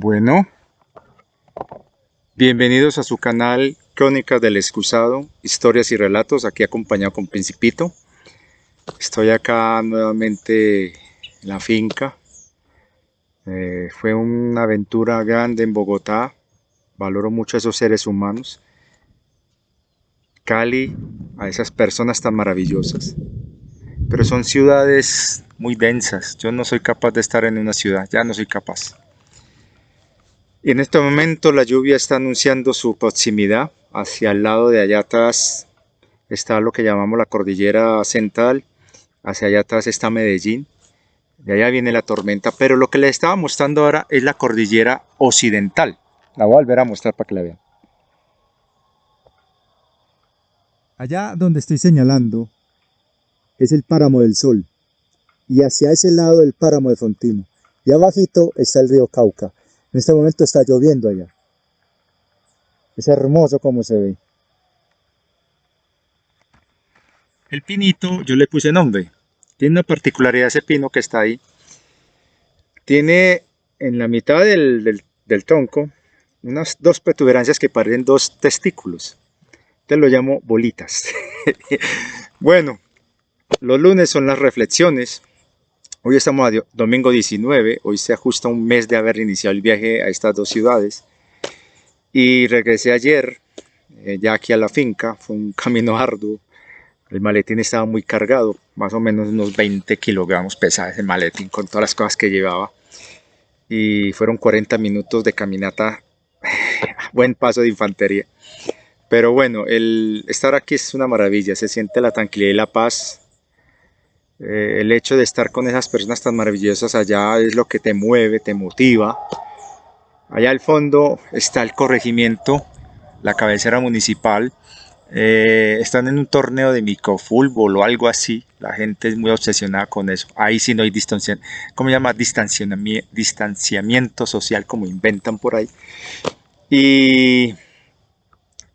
Bueno, bienvenidos a su canal Crónicas del Excusado, historias y relatos, aquí acompañado con Principito. Estoy acá nuevamente en la finca. Fue una aventura grande en Bogotá. Valoro mucho a esos seres humanos. Cali, a esas personas tan maravillosas. Pero son ciudades muy densas. Yo no soy capaz de estar en una ciudad, ya no soy capaz. Y en este momento la lluvia está anunciando su proximidad. Hacia el lado de allá atrás está lo que llamamos la cordillera central. Hacia allá atrás está Medellín. De allá viene la tormenta. Pero lo que les estaba mostrando ahora es la cordillera occidental. La voy a volver a mostrar para que la vean. Allá donde estoy señalando es el Páramo del Sol y hacia ese lado del Páramo de Fontino. Y abajito está el río Cauca. En este momento está lloviendo allá. Es hermoso como se ve. El pinito, yo le puse nombre. Tiene una particularidad ese pino que está ahí. Tiene en la mitad del tronco unas dos protuberancias que parecen dos testículos. Te lo llamo bolitas. Bueno, los lunes son las reflexiones. Hoy estamos a domingo 19. Hoy se ajusta un mes de haber iniciado el viaje a estas dos ciudades. Y regresé ayer, ya aquí a la finca. Fue un camino arduo. El maletín estaba muy cargado, más o menos unos 20 kilogramos pesaba ese maletín con todas las cosas que llevaba. Y fueron 40 minutos de caminata, buen paso de infantería. Pero bueno, el estar aquí es una maravilla, se siente la tranquilidad y la paz. El hecho de estar con esas personas tan maravillosas allá es lo que te mueve, te motiva. Allá al fondo está el corregimiento, la cabecera municipal. Están en un torneo de microfútbol o algo así. La gente es muy obsesionada con eso. Ahí sí no hay ¿cómo se llama? Distanciamiento social, como inventan por ahí. Y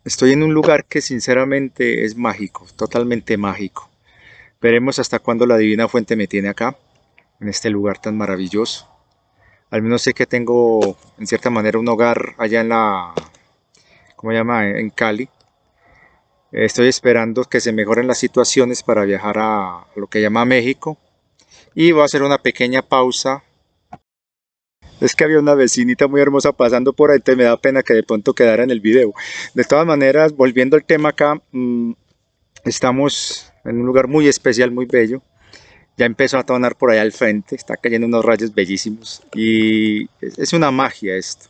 estoy en un lugar que sinceramente es mágico, totalmente mágico. Veremos hasta cuándo la Divina Fuente me tiene acá, en este lugar tan maravilloso. Al menos sé que tengo, en cierta manera, un hogar allá en ¿cómo se llama? En Cali. Estoy esperando que se mejoren las situaciones para viajar a lo que llama México. Y voy a hacer una pequeña pausa. Es que había una vecinita muy hermosa pasando por ahí, entonces me da pena que de pronto quedara en el video. De todas maneras, volviendo al tema acá, estamos en un lugar muy especial, muy bello. Ya empezó a tonar por allá al frente, está cayendo unos rayos bellísimos. Y es una magia esto.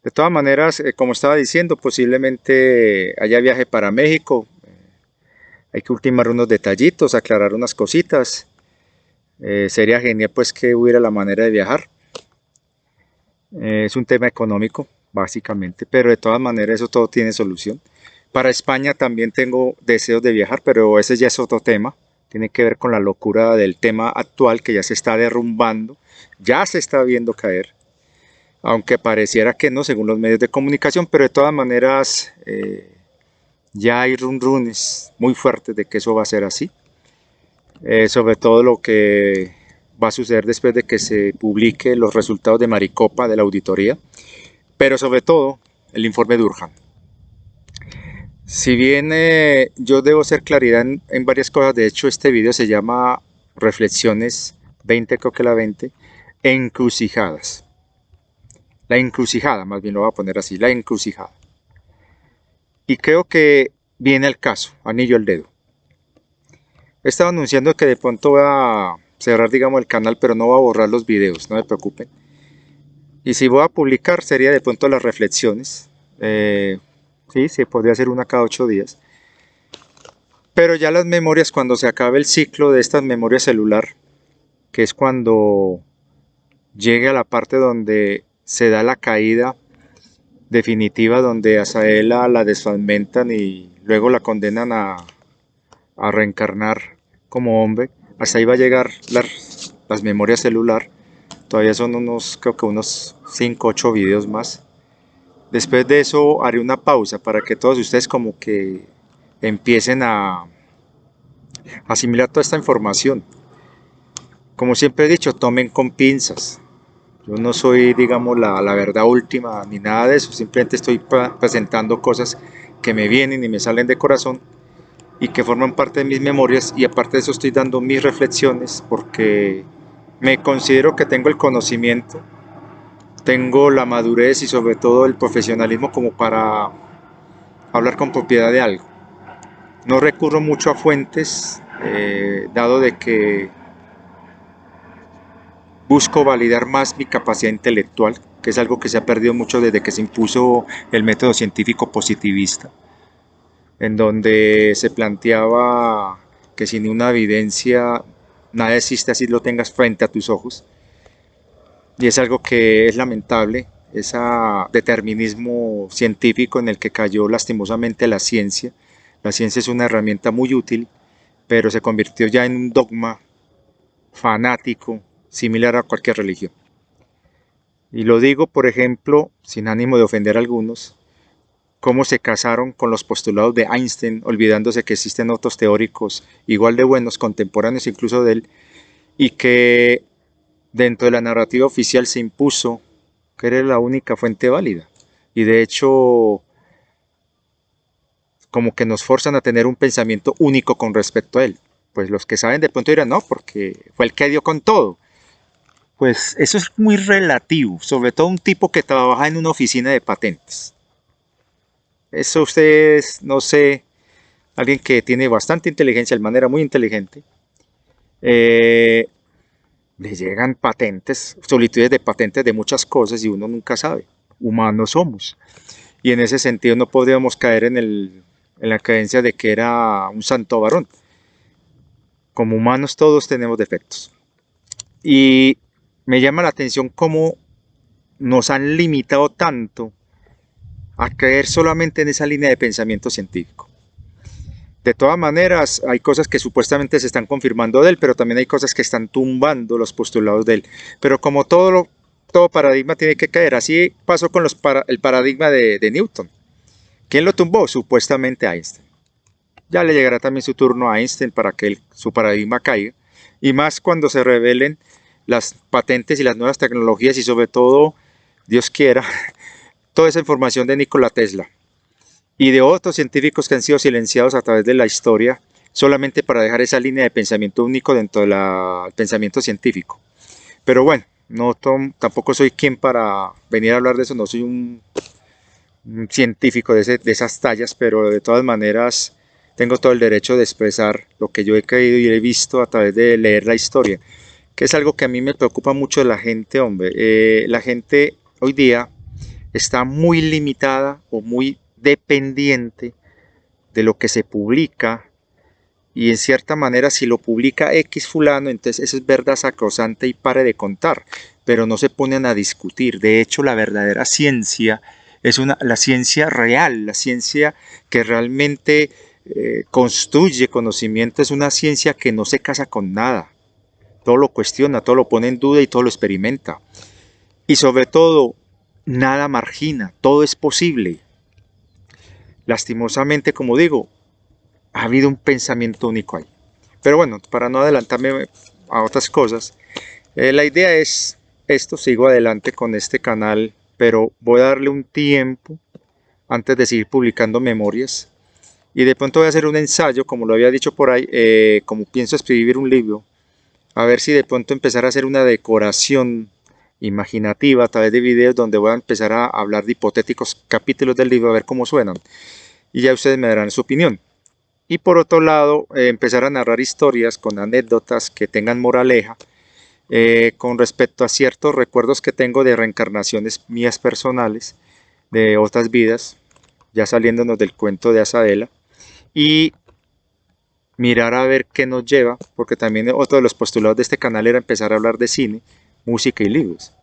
De todas maneras, como estaba diciendo, posiblemente haya viaje para México. Hay que ultimar unos detallitos, aclarar unas cositas. Sería genial pues que hubiera la manera de viajar. Es un tema económico, básicamente, pero de todas maneras eso todo tiene solución. Para España también tengo deseos de viajar, pero ese ya es otro tema. Tiene que ver con la locura del tema actual que ya se está derrumbando, ya se está viendo caer, aunque pareciera que no según los medios de comunicación, pero de todas maneras ya hay runrunes muy fuertes de que eso va a ser así. Sobre todo lo que va a suceder después de que se publique los resultados de Maricopa de la auditoría, pero sobre todo el informe de Durkheim. Si bien yo debo hacer claridad en varias cosas, de hecho este video se llama Reflexiones 20, creo que la 20, encrucijadas. La encrucijada, más bien lo voy a poner así, la encrucijada. Y creo que viene al caso, anillo al dedo. He estado anunciando que de pronto voy a cerrar, digamos, el canal, pero no voy a borrar los videos, no me preocupen. Y si voy a publicar, sería de pronto las reflexiones. Sí, se podría hacer una cada 8 días. Pero ya las memorias, cuando se acabe el ciclo de estas memorias celular, que es cuando llegue a la parte donde se da la caída definitiva, donde a Saela la desfragmentan y luego la condenan a reencarnar como hombre, hasta ahí va a llegar las memorias celular. Todavía son creo que unos 5 8 videos más. Después de eso haré una pausa para que todos ustedes como que empiecen a asimilar toda esta información. Como siempre he dicho, tomen con pinzas. Yo no soy, digamos, la verdad última ni nada de eso, simplemente estoy presentando cosas que me vienen y me salen de corazón y que forman parte de mis memorias, y aparte de eso estoy dando mis reflexiones porque me considero que tengo el conocimiento, tengo la madurez y sobre todo el profesionalismo como para hablar con propiedad de algo. No recurro mucho a fuentes, dado de que busco validar más mi capacidad intelectual, que es algo que se ha perdido mucho desde que se impuso el método científico positivista, en donde se planteaba que sin una evidencia nada existe así lo tengas frente a tus ojos. Y es algo que es lamentable, ese determinismo científico en el que cayó lastimosamente la ciencia. La ciencia es una herramienta muy útil, pero se convirtió ya en un dogma fanático, similar a cualquier religión. Y lo digo, por ejemplo, sin ánimo de ofender a algunos, cómo se casaron con los postulados de Einstein, olvidándose que existen otros teóricos igual de buenos, contemporáneos incluso de él, y que dentro de la narrativa oficial se impuso que era la única fuente válida. Y de hecho, como que nos forzan a tener un pensamiento único con respecto a él. Pues los que saben de pronto dirán, no, porque fue el que dio con todo. Pues eso es muy relativo, sobre todo un tipo que trabaja en una oficina de patentes. Eso ustedes, no sé, alguien que tiene bastante inteligencia, de manera muy inteligente, eh, le llegan patentes, solicitudes de patentes de muchas cosas y uno nunca sabe. Humanos somos. Y en ese sentido no podríamos caer en la creencia de que era un santo varón. Como humanos todos tenemos defectos. Y me llama la atención cómo nos han limitado tanto a creer solamente en esa línea de pensamiento científico. De todas maneras, hay cosas que supuestamente se están confirmando de él, pero también hay cosas que están tumbando los postulados de él. Pero como todo paradigma tiene que caer, así pasó con el paradigma de Newton. ¿Quién lo tumbó? Supuestamente Einstein. Ya le llegará también su turno a Einstein para que su paradigma caiga. Y más cuando se revelen las patentes y las nuevas tecnologías y sobre todo, Dios quiera, toda esa información de Nikola Tesla y de otros científicos que han sido silenciados a través de la historia solamente para dejar esa línea de pensamiento único dentro del pensamiento científico. Pero bueno, no tampoco soy quien para venir a hablar de eso, no soy un científico de esas tallas, pero de todas maneras tengo todo el derecho de expresar lo que yo he creído y he visto a través de leer la historia, que es algo que a mí me preocupa mucho de la gente, hombre. La gente hoy día está muy limitada o muy dependiente de lo que se publica, y en cierta manera si lo publica X fulano, entonces eso es verdad sacrosanta y pare de contar, pero no se ponen a discutir. De hecho, la verdadera ciencia es la ciencia real, la ciencia que realmente construye conocimiento, es una ciencia que no se casa con nada, todo lo cuestiona, todo lo pone en duda y todo lo experimenta. Y sobre todo, nada margina, todo es posible. Lastimosamente, como digo, ha habido un pensamiento único ahí. Pero bueno, para no adelantarme a otras cosas, la idea es esto, sigo adelante con este canal, pero voy a darle un tiempo antes de seguir publicando memorias. Y de pronto voy a hacer un ensayo, como lo había dicho por ahí, como pienso escribir un libro, a ver si de pronto empezar a hacer una decoración imaginativa a través de videos donde voy a empezar a hablar de hipotéticos capítulos del libro, a ver cómo suenan. Y ya ustedes me darán su opinión. Y por otro lado, empezar a narrar historias con anécdotas que tengan moraleja con respecto a ciertos recuerdos que tengo de reencarnaciones mías personales, de otras vidas, ya saliéndonos del cuento de Asadela, y mirar a ver qué nos lleva, porque también otro de los postulados de este canal era empezar a hablar de cine, música y libros.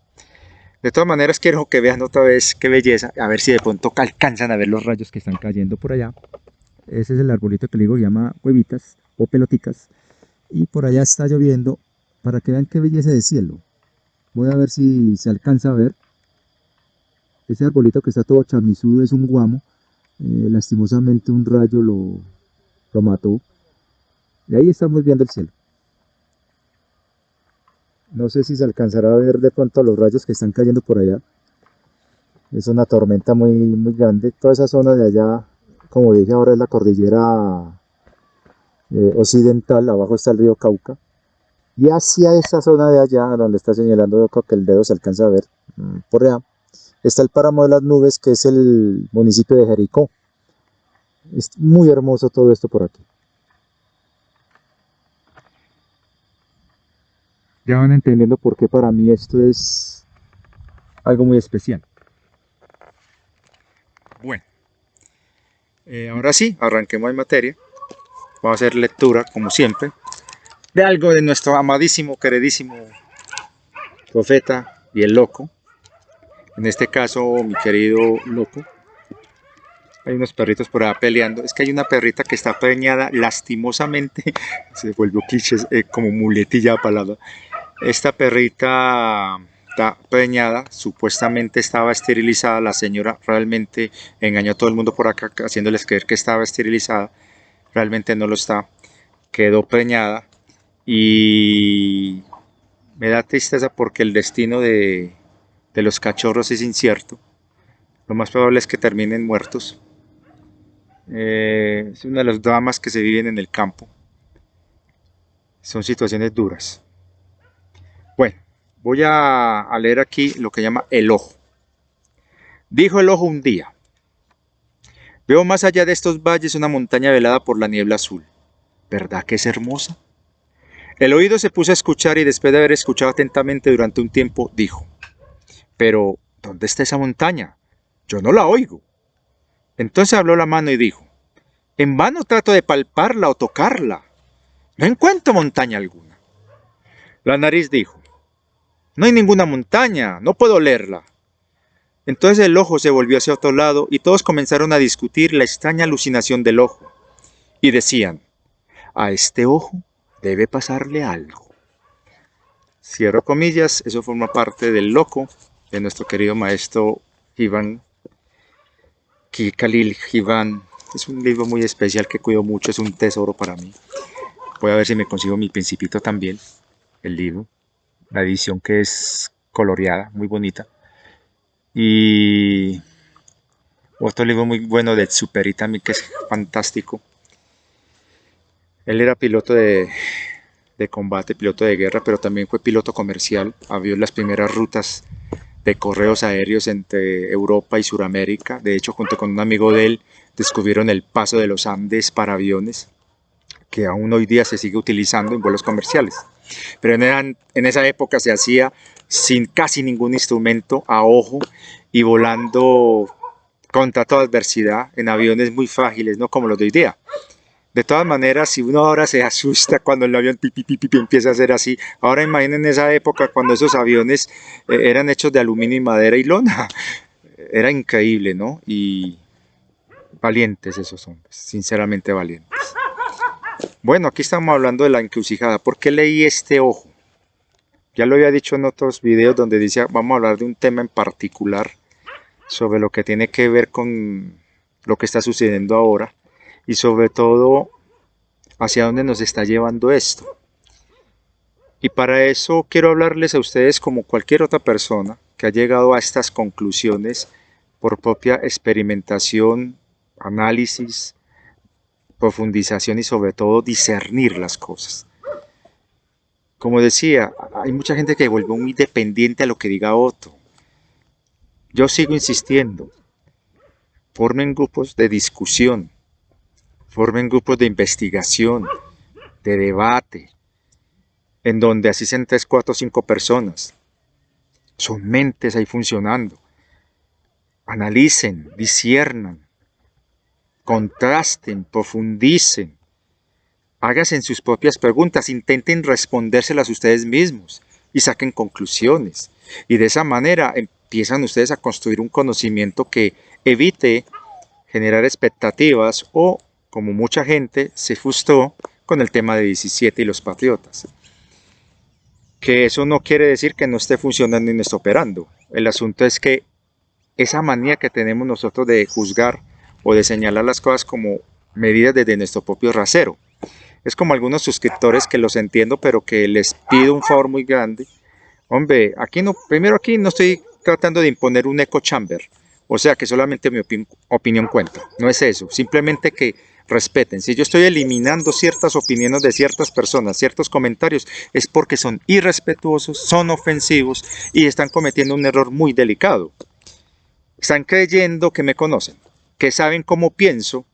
De todas maneras, quiero que vean otra vez qué belleza, a ver si de pronto alcanzan a ver los rayos que están cayendo por allá. Ese es el arbolito que le digo, llama huevitas o peloticas. Y por allá está lloviendo, para que vean qué belleza de cielo. Voy a ver si se alcanza a ver. Ese arbolito que está todo chamizudo es un guamo. Lastimosamente un rayo lo mató. Y ahí estamos viendo el cielo. No sé si se alcanzará a ver de pronto los rayos que están cayendo por allá. Es una tormenta muy grande. Toda esa zona de allá, como dije, ahora es la cordillera occidental. Abajo está el río Cauca. Y hacia esa zona de allá, donde está señalando con que el dedo se alcanza a ver, por allá, está el páramo de las nubes, que es el municipio de Jericó. Es muy hermoso todo esto por aquí. Ya van entendiendo por qué para mí esto es algo muy especial. Bueno, ahora sí, arranquemos en materia. Vamos a hacer lectura, como siempre, de algo de nuestro amadísimo, queridísimo profeta y el loco. En este caso, mi querido loco. Hay unos perritos por allá peleando. Es que hay una perrita que está preñada, lastimosamente, se volvió cliché, como muletilla la palabra. Esta perrita está preñada, supuestamente estaba esterilizada. La señora realmente engañó a todo el mundo por acá, haciéndoles creer que estaba esterilizada. Realmente no lo está. Quedó preñada y me da tristeza porque el destino de los cachorros es incierto. Lo más probable es que terminen muertos. Es una de los dramas que se viven en el campo. Son situaciones duras. Bueno, voy a leer aquí lo que llama el ojo. Dijo el ojo un día: veo más allá de estos valles una montaña velada por la niebla azul. ¿Verdad que es hermosa? El oído se puso a escuchar y después de haber escuchado atentamente durante un tiempo, dijo: pero, ¿dónde está esa montaña? Yo no la oigo. Entonces habló la mano y dijo: en vano trato de palparla o tocarla. No encuentro montaña alguna. La nariz dijo: no hay ninguna montaña, no puedo olerla. Entonces el ojo se volvió hacia otro lado y todos comenzaron a discutir la extraña alucinación del ojo. Y decían: a este ojo debe pasarle algo. Cierro comillas, eso forma parte del loco de nuestro querido maestro Iván Khalil Gibran. Es un libro muy especial que cuido mucho, es un tesoro para mí. Voy a ver si me consigo mi Principito también, el libro. La edición que es coloreada, muy bonita. Y otro libro muy bueno de Superi también, que es fantástico. Él era piloto de combate, piloto de guerra, pero también fue piloto comercial. Abrió las primeras rutas de correos aéreos entre Europa y Sudamérica. De hecho, junto con un amigo de él, descubrieron el paso de los Andes para aviones, que aún hoy día se sigue utilizando en vuelos comerciales. Pero en esa época se hacía sin casi ningún instrumento, a ojo y volando contra toda adversidad en aviones muy frágiles, no como los de hoy día. De todas maneras, si uno ahora se asusta cuando el avión empieza a hacer así, ahora imaginen esa época cuando esos aviones eran hechos de aluminio y madera y lona. Era increíble, ¿no? Y valientes esos hombres, sinceramente valientes. Bueno, aquí estamos hablando de la encrucijada. ¿Por qué leí este ojo? Ya lo había dicho en otros videos donde decía, vamos a hablar de un tema en particular sobre lo que tiene que ver con lo que está sucediendo ahora y sobre todo hacia dónde nos está llevando esto. Y para eso quiero hablarles a ustedes como cualquier otra persona que ha llegado a estas conclusiones por propia experimentación, análisis, profundización y sobre todo discernir las cosas. Como decía, hay mucha gente que vuelve muy dependiente a lo que diga otro. Yo sigo insistiendo, formen grupos de discusión, formen grupos de investigación, de debate, en donde así sean 3, 4, 5 personas. Son mentes ahí funcionando. Analicen, disciernan, contrasten, profundicen. Háganse sus propias preguntas, intenten respondérselas ustedes mismos y saquen conclusiones. Y de esa manera empiezan ustedes a construir un conocimiento que evite generar expectativas o, como mucha gente, se frustró con el tema de 17 y los patriotas. Que eso no quiere decir que no esté funcionando y no esté operando. El asunto es que esa manía que tenemos nosotros de juzgar o de señalar las cosas como medidas desde nuestro propio rasero. Es como algunos suscriptores que los entiendo, pero que les pido un favor muy grande. Hombre, aquí no estoy tratando de imponer un echo chamber, o sea que solamente mi opinión cuenta, no es eso, simplemente que respeten. Si yo estoy eliminando ciertas opiniones de ciertas personas, ciertos comentarios, es porque son irrespetuosos, son ofensivos y están cometiendo un error muy delicado. Están creyendo que me conocen, que saben cómo pienso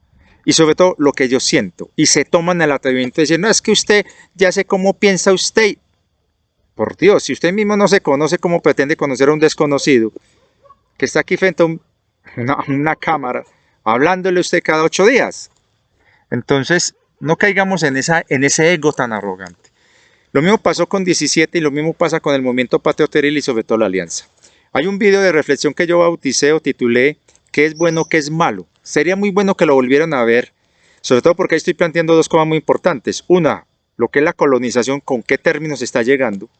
y sobre todo lo que yo siento, y se toman el atrevimiento de decir, no, es que usted ya sé cómo piensa usted. Por Dios, si usted mismo no se conoce, ¿cómo pretende conocer a un desconocido que está aquí frente a una cámara hablándole a usted cada 8 días? Entonces, no caigamos en ese ego tan arrogante. Lo mismo pasó con 17 y lo mismo pasa con el movimiento patrioteril y sobre todo la alianza. Hay un video de reflexión que yo bauticé o titulé ¿Qué es bueno, qué es malo? Sería muy bueno que lo volvieran a ver, sobre todo porque ahí estoy planteando dos cosas muy importantes. Una, lo que es la colonización, con qué términos está llegando,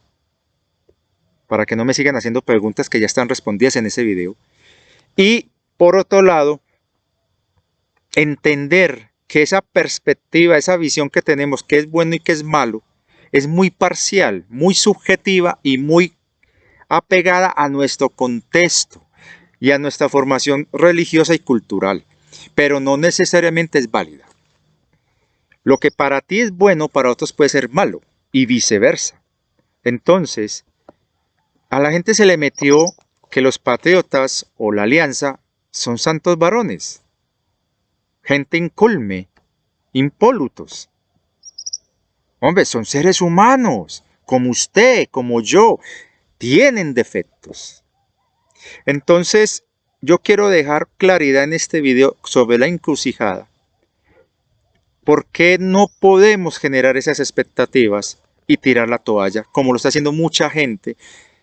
para que no me sigan haciendo preguntas que ya están respondidas en ese video. Y por otro lado, entender que esa perspectiva, esa visión que tenemos, que es bueno y que es malo, es muy parcial, muy subjetiva y muy apegada a nuestro contexto y a nuestra formación religiosa y cultural, pero no necesariamente es válida. Lo que para ti es bueno, para otros puede ser malo y viceversa. Entonces, a la gente se le metió que los patriotas o la alianza son santos varones, gente inculme, impolutos. Hombre, son seres humanos, como usted, como yo, tienen defectos. Entonces, yo quiero dejar claridad en este video sobre la encrucijada. ¿Por qué no podemos generar esas expectativas y tirar la toalla, como lo está haciendo mucha gente,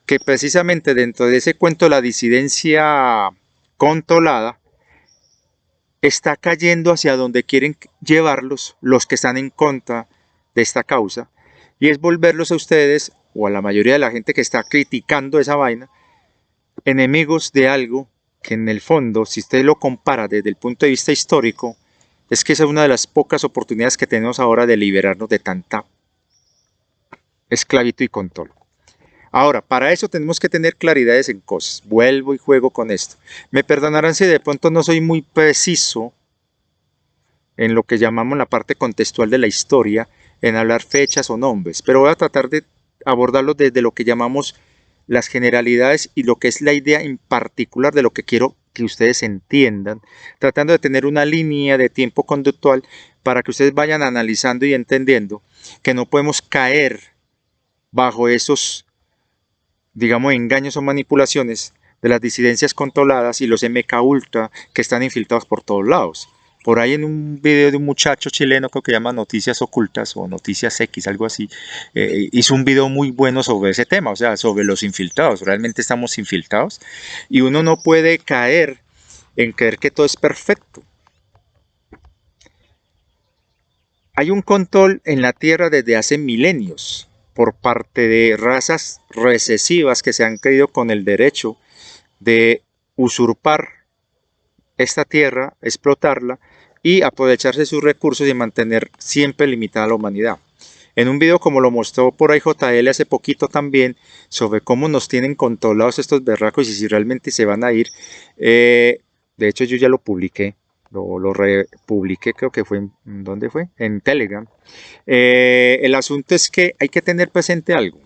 que precisamente dentro de ese cuento de la disidencia controlada, está cayendo hacia donde quieren llevarlos los que están en contra de esta causa, y es volverlos a ustedes, o a la mayoría de la gente que está criticando esa vaina, enemigos de algo que en el fondo, si usted lo compara desde el punto de vista histórico, es que esa es una de las pocas oportunidades que tenemos ahora de liberarnos de tanta esclavitud y control. Ahora, para eso tenemos que tener claridades en cosas. Vuelvo y juego con esto. Me perdonarán si de pronto no soy muy preciso en lo que llamamos la parte contextual de la historia, en hablar fechas o nombres, pero voy a tratar de abordarlo desde lo que llamamos las generalidades y lo que es la idea en particular de lo que quiero que ustedes entiendan, tratando de tener una línea de tiempo conductual para que ustedes vayan analizando y entendiendo que no podemos caer bajo esos, digamos, engaños o manipulaciones de las disidencias controladas y los MK Ultra que están infiltrados por todos lados. Por ahí en un video de un muchacho chileno, creo que llama Noticias Ocultas o Noticias X, algo así, hizo un video muy bueno sobre ese tema, o sea, sobre los infiltrados. Realmente estamos infiltrados y uno no puede caer en creer que todo es perfecto. Hay un control en la Tierra desde hace milenios por parte de razas recesivas que se han creído con el derecho de usurpar esta tierra, explotarla y aprovecharse de sus recursos y mantener siempre limitada a la humanidad. En un video como lo mostró por ahí JL hace poquito también, sobre cómo nos tienen controlados estos berracos y si realmente se van a ir, de hecho yo ya lo publiqué, lo republiqué, creo que fue, ¿dónde fue? En Telegram. El asunto es que hay que tener presente algo.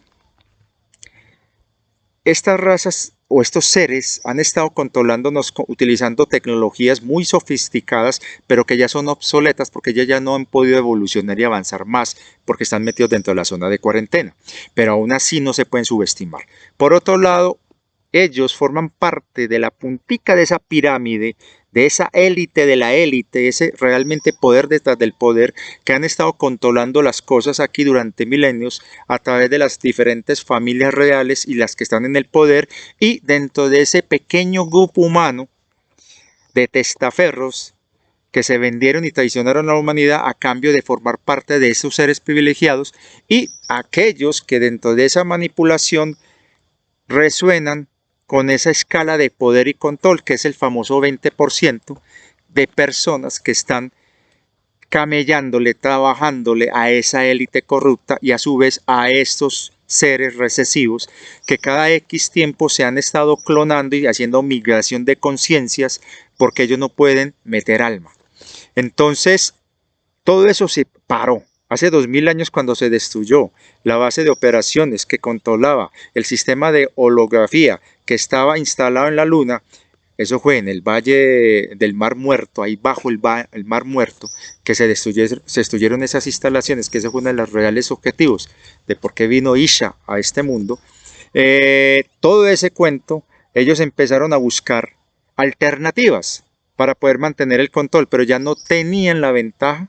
Estas razas o estos seres han estado controlándonos utilizando tecnologías muy sofisticadas, pero que ya son obsoletas porque ellas ya no han podido evolucionar y avanzar más porque están metidos dentro de la zona de cuarentena. Pero aún así no se pueden subestimar. Por otro lado, ellos forman parte de la puntica de esa pirámide, de esa élite de la élite, ese realmente poder detrás del poder que han estado controlando las cosas aquí durante milenios a través de las diferentes familias reales y las que están en el poder, y dentro de ese pequeño grupo humano de testaferros que se vendieron y traicionaron a la humanidad a cambio de formar parte de esos seres privilegiados, y aquellos que dentro de esa manipulación resuenan con esa escala de poder y control, que es el famoso 20% de personas que están camellándole, trabajándole a esa élite corrupta y a su vez a estos seres recesivos que cada X tiempo se han estado clonando y haciendo migración de conciencias porque ellos no pueden meter alma. Entonces, todo eso se paró. Hace 2000 años cuando se destruyó la base de operaciones que controlaba el sistema de holografía que estaba instalado en la Luna, eso fue en el Valle del Mar Muerto, ahí bajo el Mar Muerto, que se destruyeron esas instalaciones, que ese fue uno de los reales objetivos de por qué vino Isha a este mundo. Todo ese cuento, ellos empezaron a buscar alternativas para poder mantener el control, pero ya no tenían la ventaja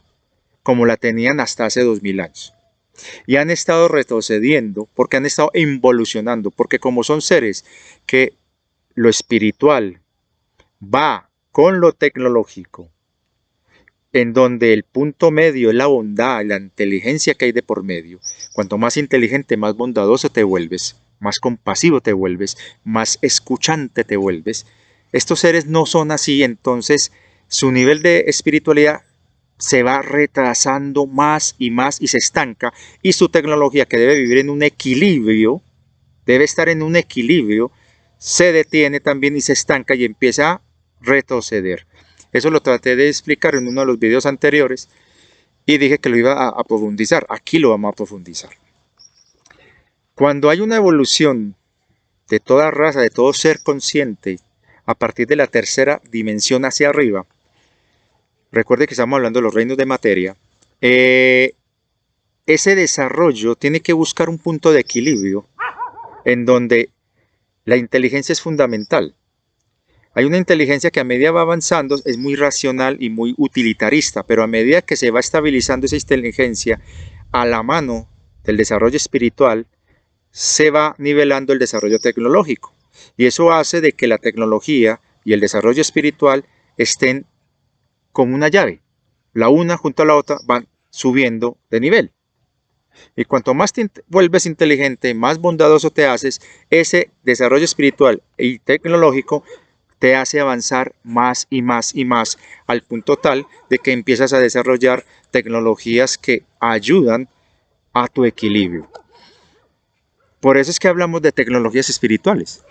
como la tenían hasta hace 2000 años. Y han estado retrocediendo porque han estado involucionando, porque como son seres que lo espiritual va con lo tecnológico, en donde el punto medio es la bondad, la inteligencia que hay de por medio. Cuanto más inteligente, más bondadoso te vuelves, más compasivo te vuelves, más escuchante te vuelves. Estos seres no son así, entonces su nivel de espiritualidad se va retrasando más y se estanca, y su tecnología, que debe vivir en un equilibrio, debe estar en un equilibrio, se detiene también y se estanca y empieza a retroceder. Eso lo traté de explicar en uno de los videos anteriores y dije que lo iba a profundizar. Aquí lo vamos a profundizar. Cuando hay una evolución de toda raza, de todo ser consciente, a partir de la tercera dimensión hacia arriba, recuerde que estamos hablando de los reinos de materia, ese desarrollo tiene que buscar un punto de equilibrio en donde la inteligencia es fundamental. Hay una inteligencia que a medida va avanzando es muy racional y muy utilitarista, pero a medida que se va estabilizando esa inteligencia a la mano del desarrollo espiritual, se va nivelando el desarrollo tecnológico. Y eso hace de que la tecnología y el desarrollo espiritual estén como una llave. La una junto a la otra van subiendo de nivel. Y cuanto más te vuelves inteligente, más bondadoso te haces, ese desarrollo espiritual y tecnológico te hace avanzar más y más y más, al punto tal de que empiezas a desarrollar tecnologías que ayudan a tu equilibrio. Por eso es que hablamos de tecnologías espirituales.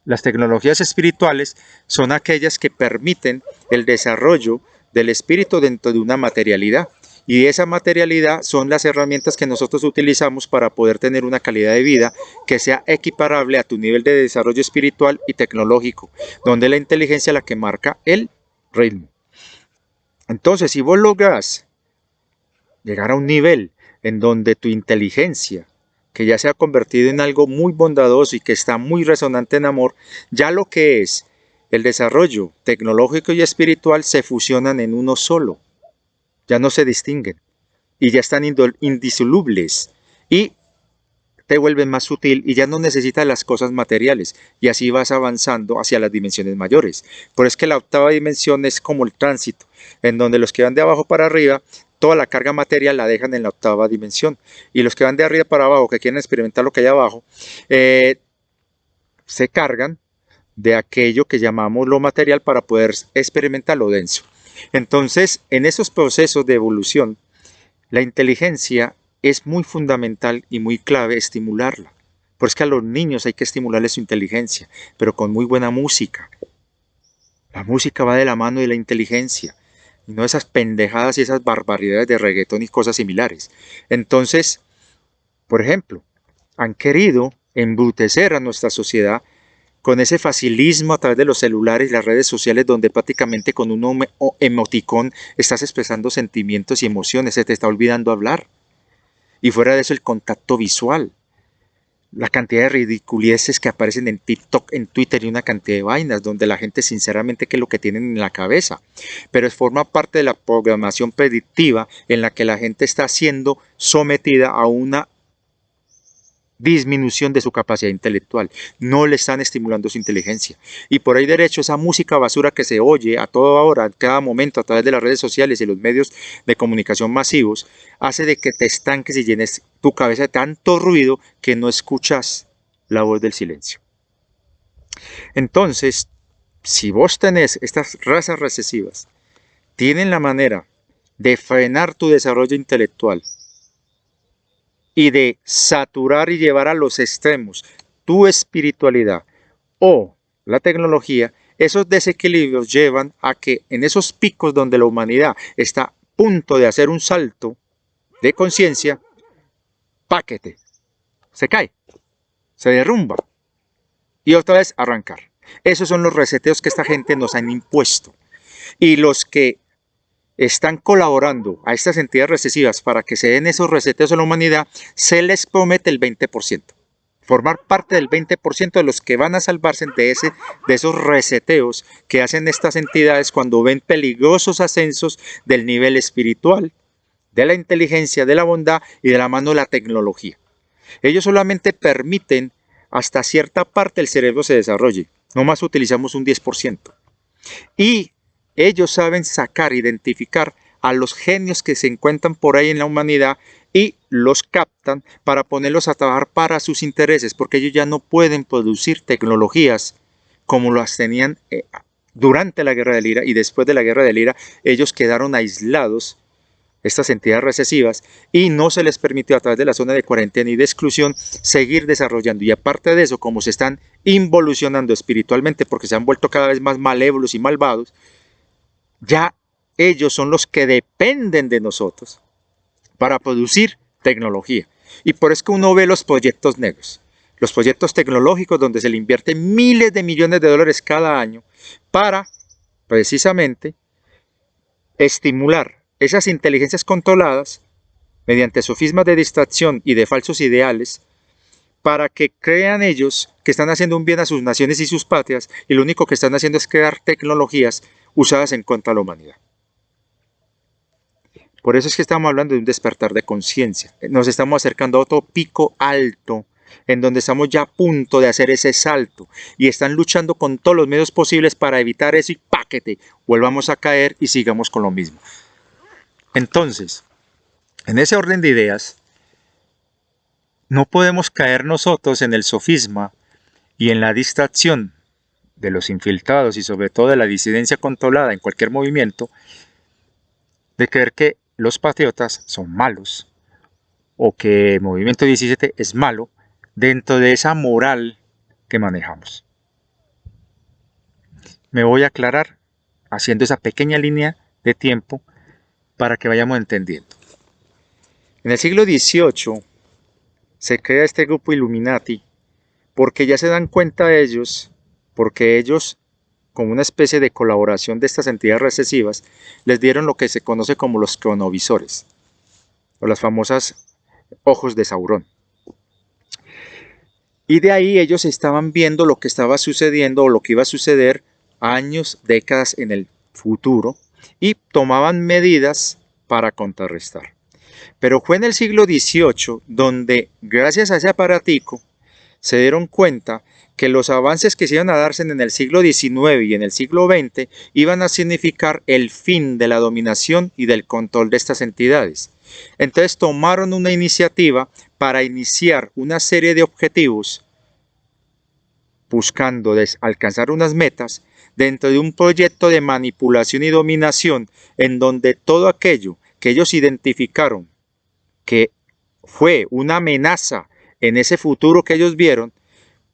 Las tecnologías espirituales son aquellas que permiten el desarrollo del espíritu dentro de una materialidad. Y esa materialidad son las herramientas que nosotros utilizamos para poder tener una calidad de vida que sea equiparable a tu nivel de desarrollo espiritual y tecnológico, donde la inteligencia es la que marca el ritmo. Entonces, si vos logras llegar a un nivel en donde tu inteligencia, que ya se ha convertido en algo muy bondadoso y que está muy resonante en amor, ya lo que es el desarrollo tecnológico y espiritual se fusionan en uno solo. Ya no se distinguen y ya están indisolubles y te vuelven más sutil y ya no necesitas las cosas materiales y así vas avanzando hacia las dimensiones mayores. Por eso es que la octava dimensión es como el tránsito, en donde los que van de abajo para arriba, toda la carga material la dejan en la octava dimensión y los que van de arriba para abajo, que quieren experimentar lo que hay abajo, se cargan de aquello que llamamos lo material para poder experimentar lo denso. Entonces, en esos procesos de evolución, la inteligencia es muy fundamental y muy clave estimularla. Por eso es que a los niños hay que estimularles su inteligencia, pero con muy buena música. La música va de la mano de la inteligencia, y no esas pendejadas y esas barbaridades de reggaetón y cosas similares. Entonces, por ejemplo, han querido embrutecer a nuestra sociedad con ese facilismo a través de los celulares y las redes sociales, donde prácticamente con un emoticón estás expresando sentimientos y emociones, se te está olvidando hablar. Y fuera de eso, el contacto visual, la cantidad de ridiculeces que aparecen en TikTok, en Twitter y una cantidad de vainas, donde la gente sinceramente qué es lo que tienen en la cabeza. Pero forma parte de la programación predictiva en la que la gente está siendo sometida a una disminución de su capacidad intelectual, no le están estimulando su inteligencia. Y por ahí derecho, esa música basura que se oye a toda hora, a cada momento, a través de las redes sociales y los medios de comunicación masivos, hace de que te estanques y llenes tu cabeza de tanto ruido que no escuchas la voz del silencio. Entonces, si vos tenés estas razas recesivas, tienen la manera de frenar tu desarrollo intelectual, y de saturar y llevar a los extremos tu espiritualidad o la tecnología, esos desequilibrios llevan a que en esos picos donde la humanidad está a punto de hacer un salto de conciencia, paquete, se cae, se derrumba y otra vez arrancar. Esos son los reseteos que esta gente nos han impuesto. Y los que están colaborando a estas entidades recesivas para que se den esos reseteos a la humanidad, se les promete el 20%. Formar parte del 20% de los que van a salvarse de esos reseteos que hacen estas entidades cuando ven peligrosos ascensos del nivel espiritual, de la inteligencia, de la bondad y de la mano de la tecnología. Ellos solamente permiten hasta cierta parte el cerebro se desarrolle. Nomás utilizamos un 10%. Y ellos saben sacar, identificar a los genios que se encuentran por ahí en la humanidad y los captan para ponerlos a trabajar para sus intereses, porque ellos ya no pueden producir tecnologías como las tenían durante la Guerra del IRA y después de la Guerra del IRA. Ellos quedaron aislados, estas entidades recesivas, y no se les permitió a través de la zona de cuarentena y de exclusión seguir desarrollando. Y aparte de eso, como se están involucionando espiritualmente porque se han vuelto cada vez más malévolos y malvados, ya ellos son los que dependen de nosotros para producir tecnología. Y por eso que uno ve los proyectos negros, los proyectos tecnológicos donde se le invierte miles de millones de dólares cada año para precisamente estimular esas inteligencias controladas mediante sofismas de distracción y de falsos ideales para que crean ellos que están haciendo un bien a sus naciones y sus patrias, y lo único que están haciendo es crear tecnologías usadas en contra de la humanidad. Por eso es que estamos hablando de un despertar de conciencia. Nos estamos acercando a otro pico alto, en donde estamos ya a punto de hacer ese salto, y están luchando con todos los medios posibles para evitar eso, y paquete, volvamos a caer y sigamos con lo mismo. Entonces, en ese orden de ideas, no podemos caer nosotros en el sofisma y en la distracción de los infiltrados y sobre todo de la disidencia controlada en cualquier movimiento, de creer que los patriotas son malos o que Movimiento 17 es malo dentro de esa moral que manejamos. Me voy a aclarar haciendo esa pequeña línea de tiempo para que vayamos entendiendo. En el siglo XVIII se crea este grupo Illuminati porque ya se dan cuenta ellos, porque ellos, como una especie de colaboración de estas entidades recesivas, les dieron lo que se conoce como los cronovisores, o las famosas ojos de Saurón. Y de ahí ellos estaban viendo lo que estaba sucediendo o lo que iba a suceder años, décadas en el futuro, y tomaban medidas para contrarrestar. Pero fue en el siglo XVIII donde, gracias a ese aparatico, se dieron cuenta que los avances que se iban a darse en el siglo XIX y en el siglo XX iban a significar el fin de la dominación y del control de estas entidades. Entonces tomaron una iniciativa para iniciar una serie de objetivos buscando alcanzar unas metas dentro de un proyecto de manipulación y dominación en donde todo aquello que ellos identificaron que fue una amenaza en ese futuro que ellos vieron,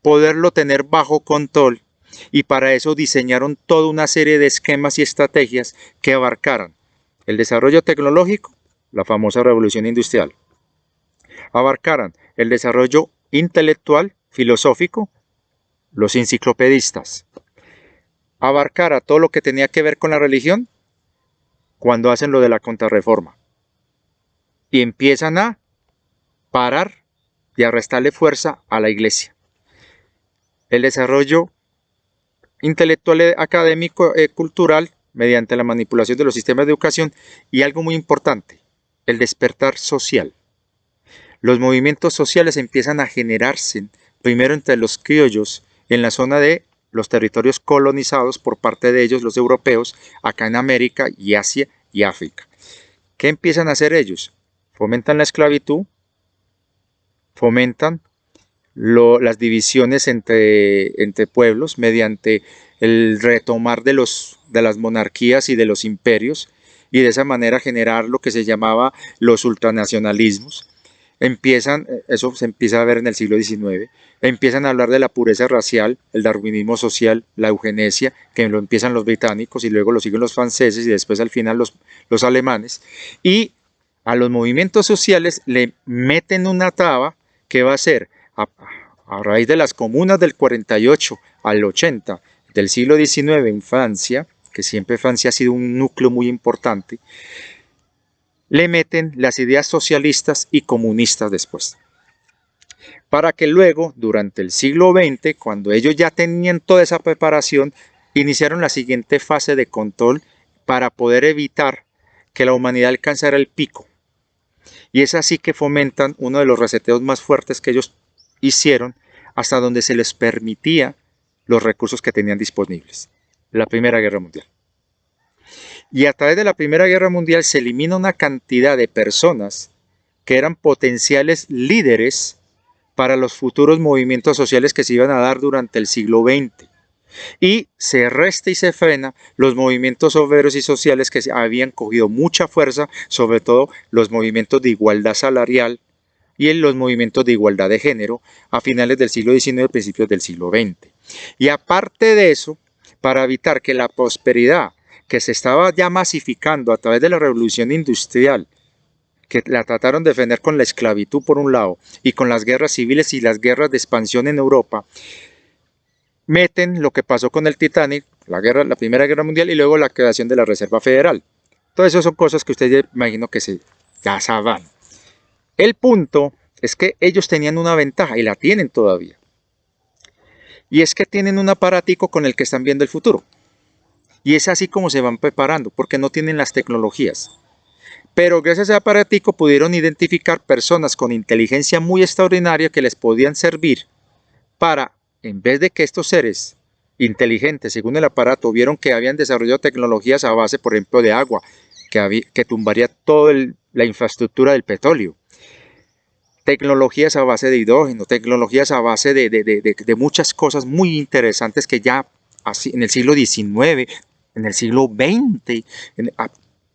poderlo tener bajo control, y para eso diseñaron toda una serie de esquemas y estrategias que abarcaran el desarrollo tecnológico, la famosa revolución industrial, abarcaran el desarrollo intelectual, filosófico, los enciclopedistas, abarcara todo lo que tenía que ver con la religión cuando hacen lo de la contrarreforma y empiezan a parar y a restarle fuerza a la iglesia. El desarrollo intelectual, académico, cultural, mediante la manipulación de los sistemas de educación, y algo muy importante, el despertar social. Los movimientos sociales empiezan a generarse primero entre los criollos en la zona de los territorios colonizados por parte de ellos, los europeos, acá en América y Asia y África. ¿Qué empiezan a hacer ellos? Fomentan la esclavitud, fomentan las divisiones entre pueblos mediante el retomar de las monarquías y de los imperios, y de esa manera generar lo que se llamaba los ultranacionalismos. eso se empieza a ver en el siglo XIX, empiezan a hablar de la pureza racial, el darwinismo social, la eugenesia, que lo empiezan los británicos y luego lo siguen los franceses y después al final los alemanes, y a los movimientos sociales le meten una traba que va a ser a raíz de las comunas del 48 al 80 del siglo XIX en Francia, que siempre Francia ha sido un núcleo muy importante, le meten las ideas socialistas y comunistas después. Para que luego, durante el siglo XX, cuando ellos ya tenían toda esa preparación, iniciaron la siguiente fase de control para poder evitar que la humanidad alcanzara el pico. Y es así que fomentan uno de los reseteos más fuertes que ellos hicieron, hasta donde se les permitía los recursos que tenían disponibles. La Primera Guerra Mundial. Y a través de la Primera Guerra Mundial se elimina una cantidad de personas que eran potenciales líderes para los futuros movimientos sociales que se iban a dar durante el siglo XX. Y se resta y se frena los movimientos obreros y sociales que habían cogido mucha fuerza, sobre todo los movimientos de igualdad salarial y en los movimientos de igualdad de género a finales del siglo XIX y principios del siglo XX. Y aparte de eso, para evitar que la prosperidad que se estaba ya masificando a través de la revolución industrial, que la trataron de defender con la esclavitud por un lado y con las guerras civiles y las guerras de expansión en Europa, meten lo que pasó con el Titanic, la Primera Guerra Mundial y luego la creación de la Reserva Federal. Todo eso son cosas que ustedes imagino que ya saben. El punto es que ellos tenían una ventaja y la tienen todavía. Y es que tienen un aparatico con el que están viendo el futuro. Y es así como se van preparando, porque no tienen las tecnologías. Pero gracias a ese aparatico pudieron identificar personas con inteligencia muy extraordinaria que les podían servir para, en vez de que estos seres inteligentes, según el aparato, vieron que habían desarrollado tecnologías a base, por ejemplo, de agua, que tumbaría toda la infraestructura del petróleo. Tecnologías a base de hidrógeno, tecnologías a base de muchas cosas muy interesantes que ya así, en el siglo XIX, en el siglo XX,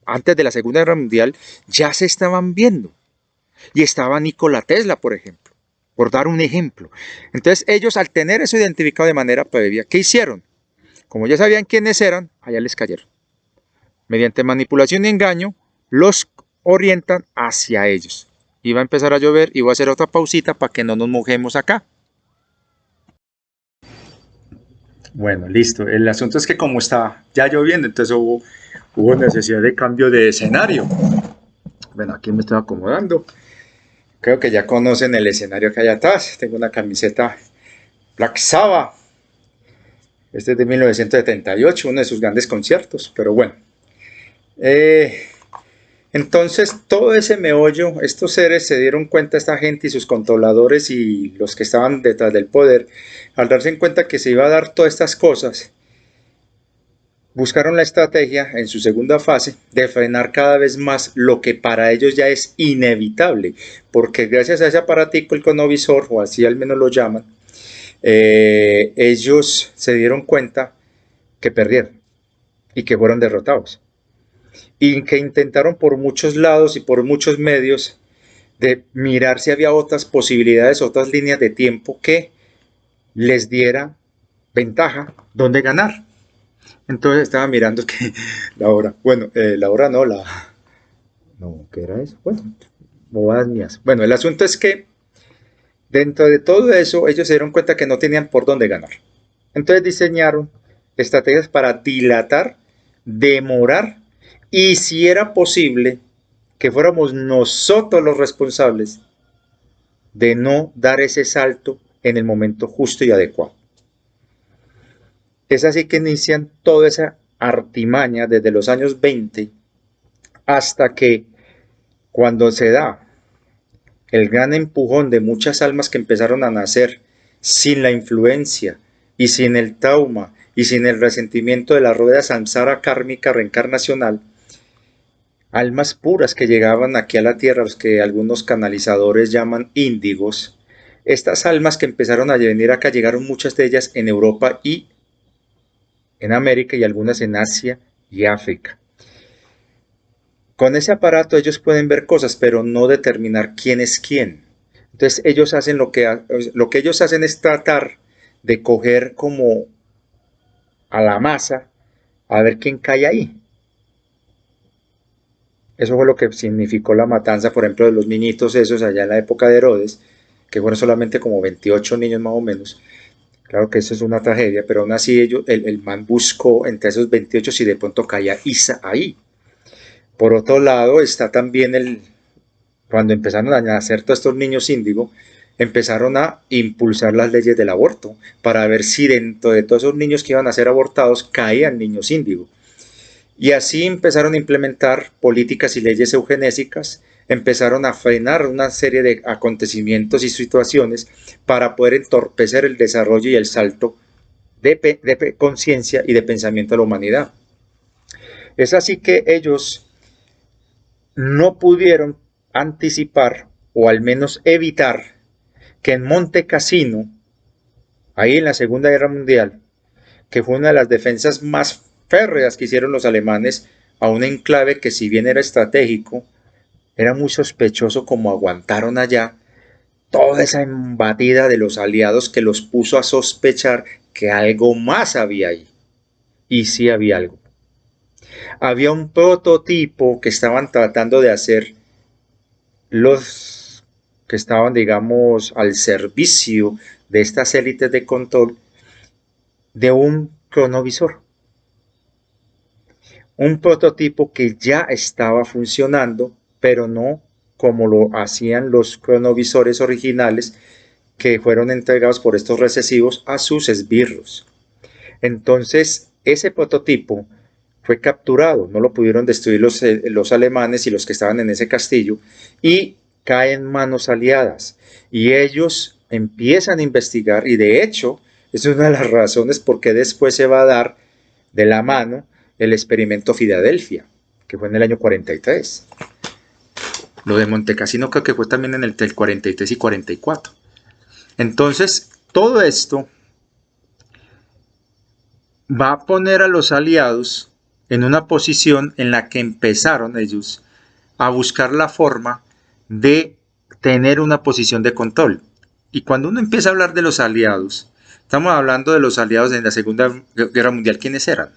antes de la Segunda Guerra Mundial, ya se estaban viendo. Y estaba Nikola Tesla, por ejemplo, por dar un ejemplo. Entonces ellos, al tener eso identificado de manera previa, ¿qué hicieron? Como ya sabían quiénes eran, allá les cayeron. Mediante manipulación y engaño, los orientan hacia ellos. Y va a empezar a llover y voy a hacer otra pausita para que no nos mojemos acá. Bueno, listo. El asunto es que como está ya lloviendo, entonces hubo necesidad de cambio de escenario. Bueno, aquí me estoy acomodando. Creo que ya conocen el escenario que hay atrás. Tengo una camiseta Black Sabbath. Este es de 1978, uno de sus grandes conciertos. Pero bueno. Entonces, todo ese meollo, estos seres se dieron cuenta, esta gente y sus controladores y los que estaban detrás del poder, al darse cuenta que se iba a dar todas estas cosas, buscaron la estrategia en su segunda fase de frenar cada vez más lo que para ellos ya es inevitable, porque gracias a ese aparatico, el cronovisor, o así al menos lo llaman, ellos se dieron cuenta que perdieron y que fueron derrotados. Y que intentaron por muchos lados y por muchos medios de mirar si había otras posibilidades, otras líneas de tiempo que les diera ventaja donde ganar. Entonces estaba mirando que la hora, bueno, la hora no, ¿qué era eso? Bueno, bobadas mías. Bueno, el asunto es que dentro de todo eso ellos se dieron cuenta que no tenían por dónde ganar. Entonces diseñaron estrategias para dilatar, demorar y si era posible que fuéramos nosotros los responsables de no dar ese salto en el momento justo y adecuado. Es así que inician toda esa artimaña desde los años 20 hasta que cuando se da el gran empujón de muchas almas que empezaron a nacer sin la influencia y sin el trauma y sin el resentimiento de la rueda samsara kármica reencarnacional, almas puras que llegaban aquí a la tierra, los que algunos canalizadores llaman índigos. Estas almas que empezaron a venir acá, llegaron muchas de ellas en Europa y en América y algunas en Asia y África. Con ese aparato ellos pueden ver cosas, pero no determinar quién es quién. Entonces ellos hacen lo que ellos hacen es tratar de coger como a la masa a ver quién cae ahí. Eso fue lo que significó la matanza, por ejemplo, de los niñitos esos allá en la época de Herodes, que fueron solamente como 28 niños más o menos. Claro que eso es una tragedia, pero aún así el man buscó entre esos 28 si de pronto caía Isa ahí. Por otro lado está también cuando empezaron a nacer todos estos niños índigo, empezaron a impulsar las leyes del aborto para ver si dentro de todos esos niños que iban a ser abortados caían niños índigo. Y así empezaron a implementar políticas y leyes eugenésicas, empezaron a frenar una serie de acontecimientos y situaciones para poder entorpecer el desarrollo y el salto de conciencia y de pensamiento de la humanidad. Es así que ellos no pudieron anticipar o al menos evitar que en Monte Cassino, ahí en la Segunda Guerra Mundial, que fue una de las defensas más férreas que hicieron los alemanes a un enclave que si bien era estratégico, era muy sospechoso como aguantaron allá toda esa embatida de los aliados que los puso a sospechar que algo más había ahí. Y sí había algo. Había un prototipo que estaban tratando de hacer los que estaban, digamos, al servicio de estas élites de control de un cronovisor. Un prototipo que ya estaba funcionando, pero no como lo hacían los cronovisores originales que fueron entregados por estos recesivos a sus esbirros. Entonces, ese prototipo fue capturado, no lo pudieron destruir los alemanes y los que estaban en ese castillo, y cae en manos aliadas. Y ellos empiezan a investigar, y de hecho, es una de las razones por qué después se va a dar de la mano el experimento Filadelfia, que fue en el año 43. Lo de Montecassino creo que fue también en el 43 y 44. Entonces, todo esto va a poner a los aliados en una posición en la que empezaron ellos a buscar la forma de tener una posición de control. Y cuando uno empieza a hablar de los aliados, estamos hablando de los aliados en la Segunda Guerra Mundial. ¿Quiénes eran?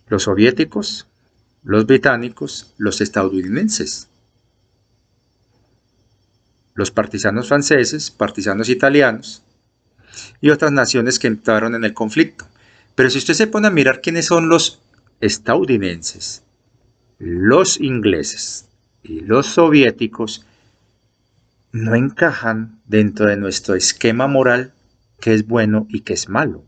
Los soviéticos, los británicos, los estadounidenses, los partisanos franceses, partisanos italianos y otras naciones que entraron en el conflicto. Pero si usted se pone a mirar quiénes son los estadounidenses, los ingleses y los soviéticos, no encajan dentro de nuestro esquema moral que es bueno y que es malo.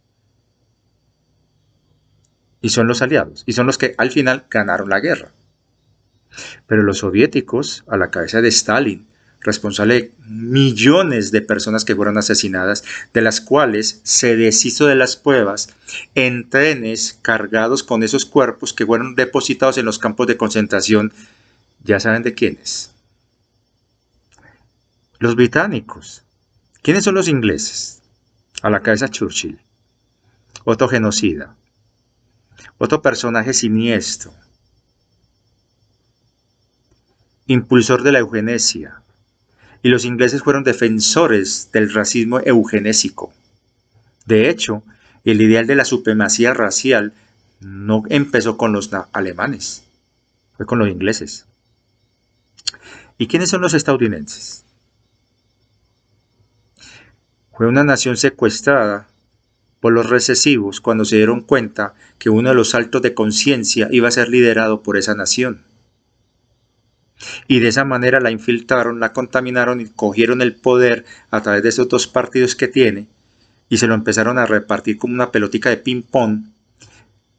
Y son los aliados, y son los que al final ganaron la guerra. Pero los soviéticos, a la cabeza de Stalin, responsable de millones de personas que fueron asesinadas, de las cuales se deshizo de las pruebas en trenes cargados con esos cuerpos que fueron depositados en los campos de concentración, ya saben de quiénes. Los británicos. ¿Quiénes son los ingleses? A la cabeza Churchill, otro genocida, otro personaje siniestro, impulsor de la eugenesia, y los ingleses fueron defensores del racismo eugenésico. De hecho, el ideal de la supremacía racial no empezó con los alemanes, fue con los ingleses. ¿Y quiénes son los estadounidenses? Fue una nación secuestrada por los recesivos cuando se dieron cuenta que uno de los saltos de conciencia iba a ser liderado por esa nación. Y de esa manera la infiltraron, la contaminaron y cogieron el poder a través de esos dos partidos que tiene y se lo empezaron a repartir como una pelotica de ping pong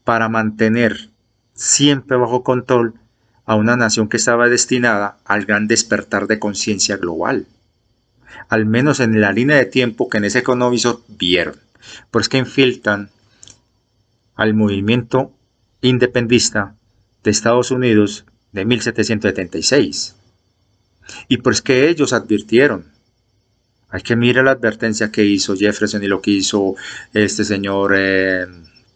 para mantener siempre bajo control a una nación que estaba destinada al gran despertar de conciencia global. Al menos en la línea de tiempo que en ese cronovisor vieron. Por eso que infiltran al movimiento independentista de Estados Unidos de 1776. Y pues que ellos advirtieron. Hay que mirar la advertencia que hizo Jefferson y lo que hizo este señor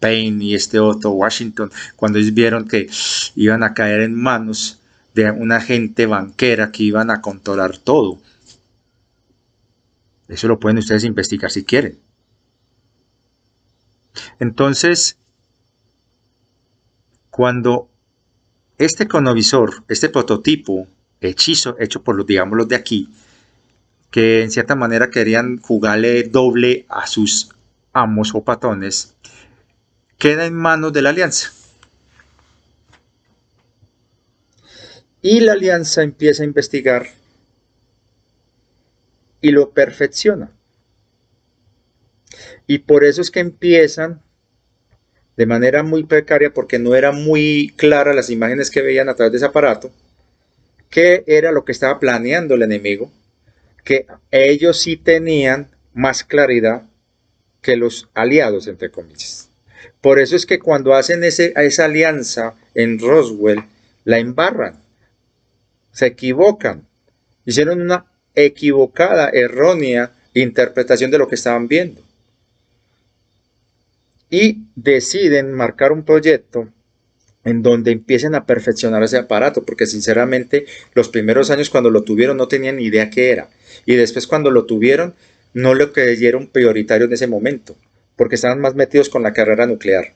Paine y este Otto Washington, cuando ellos vieron que iban a caer en manos de una gente banquera que iban a controlar todo. Eso lo pueden ustedes investigar si quieren. Entonces, cuando este cronovisor, este prototipo hecho por los, digamos, los de aquí, que en cierta manera querían jugarle doble a sus amos o patrones, queda en manos de la alianza. Y la alianza empieza a investigar y lo perfecciona. Y por eso es que empiezan de manera muy precaria, porque no eran muy claras las imágenes que veían a través de ese aparato, qué era lo que estaba planeando el enemigo, que ellos sí tenían más claridad que los aliados, entre comillas. Por eso es que cuando hacen esa alianza en Roswell, la embarran, se equivocan, hicieron una equivocada, errónea interpretación de lo que estaban viendo. Y deciden marcar un proyecto en donde empiecen a perfeccionar ese aparato, porque sinceramente los primeros años cuando lo tuvieron no tenían ni idea qué era, y después cuando lo tuvieron no lo creyeron prioritario en ese momento, porque estaban más metidos con la carrera nuclear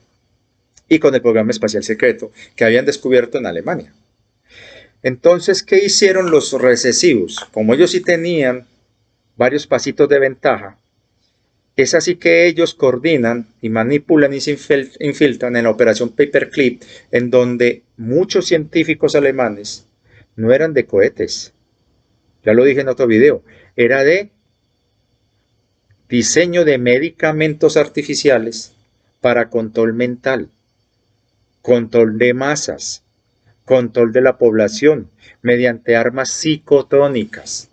y con el programa espacial secreto que habían descubierto en Alemania. Entonces, ¿qué hicieron los recesivos? Como ellos sí tenían varios pasitos de ventaja, es así que ellos coordinan y manipulan y se infiltran en la operación Paperclip, en donde muchos científicos alemanes no eran de cohetes, ya lo dije en otro video, era de diseño de medicamentos artificiales para control mental, control de masas, control de la población, mediante armas psicotrónicas.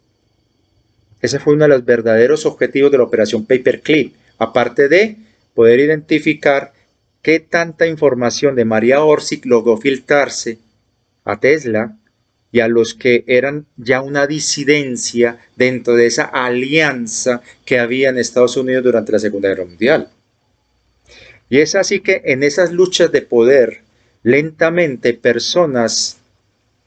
Ese fue uno de los verdaderos objetivos de la operación Paperclip, aparte de poder identificar qué tanta información de María Orsic logró filtrarse a Tesla y a los que eran ya una disidencia dentro de esa alianza que había en Estados Unidos durante la Segunda Guerra Mundial. Y es así que en esas luchas de poder, lentamente personas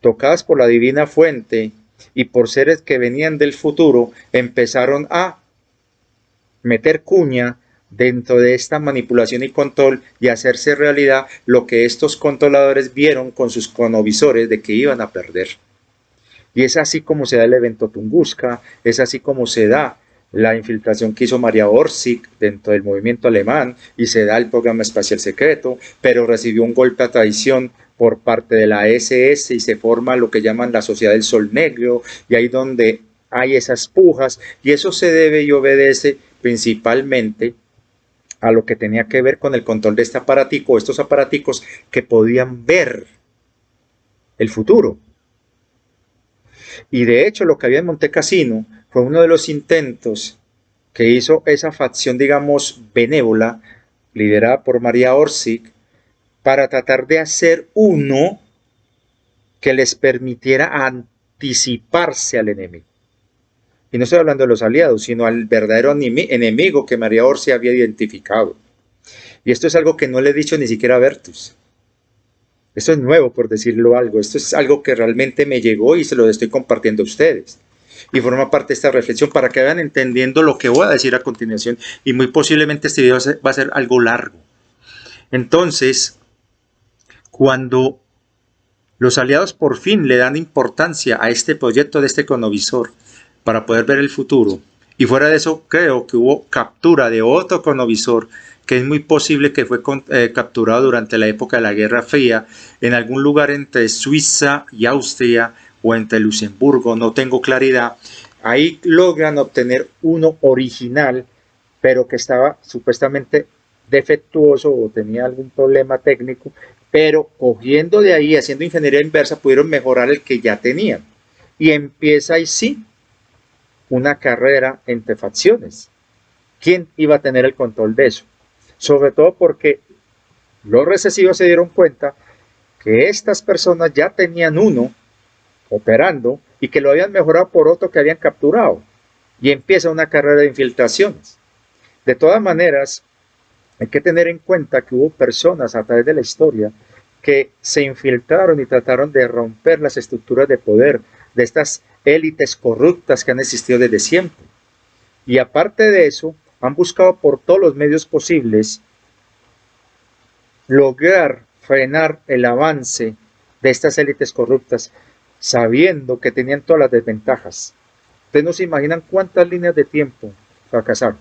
tocadas por la divina fuente y por seres que venían del futuro, empezaron a meter cuña dentro de esta manipulación y control y hacerse realidad lo que estos controladores vieron con sus cronovisores de que iban a perder. Y es así como se da el evento Tunguska, es así como se da la infiltración que hizo María Orsic dentro del movimiento alemán y se da el programa espacial secreto, pero recibió un golpe a traición por parte de la SS y se forma lo que llaman la Sociedad del Sol Negro, y ahí donde hay esas pujas, y eso se debe y obedece principalmente a lo que tenía que ver con el control de este aparatico, estos aparaticos que podían ver el futuro. Y de hecho lo que había en Montecassino fue uno de los intentos que hizo esa facción, digamos, benévola, liderada por María Orsic, para tratar de hacer uno que les permitiera anticiparse al enemigo. Y no estoy hablando de los aliados, sino al verdadero enemigo que María Orsic había identificado. Y esto es algo que no le he dicho ni siquiera a Bertus. Esto es nuevo, por decirlo algo. Esto es algo que realmente me llegó y se lo estoy compartiendo a ustedes. Y forma parte de esta reflexión para que vayan entendiendo lo que voy a decir a continuación. Y muy posiblemente este video va a ser algo largo. Entonces, cuando los aliados por fin le dan importancia a este proyecto de este cronovisor para poder ver el futuro, y fuera de eso creo que hubo captura de otro cronovisor que es muy posible que fue capturado durante la época de la Guerra Fría en algún lugar entre Suiza y Austria o entre Luxemburgo, no tengo claridad. Ahí logran obtener uno original, pero que estaba supuestamente defectuoso o tenía algún problema técnico, pero cogiendo de ahí, haciendo ingeniería inversa, pudieron mejorar el que ya tenían. Y empieza ahí sí una carrera entre facciones. ¿Quién iba a tener el control de eso? Sobre todo porque los recesivos se dieron cuenta que estas personas ya tenían uno operando y que lo habían mejorado por otro que habían capturado. Y empieza una carrera de infiltraciones. De todas maneras, Hay que tener en cuenta que hubo personas a través de la historia que se infiltraron y trataron de romper las estructuras de poder de estas élites corruptas que han existido desde siempre. Y aparte de eso, han buscado por todos los medios posibles lograr frenar el avance de estas élites corruptas, sabiendo que tenían todas las desventajas. Ustedes no se imaginan cuántas líneas de tiempo fracasaron.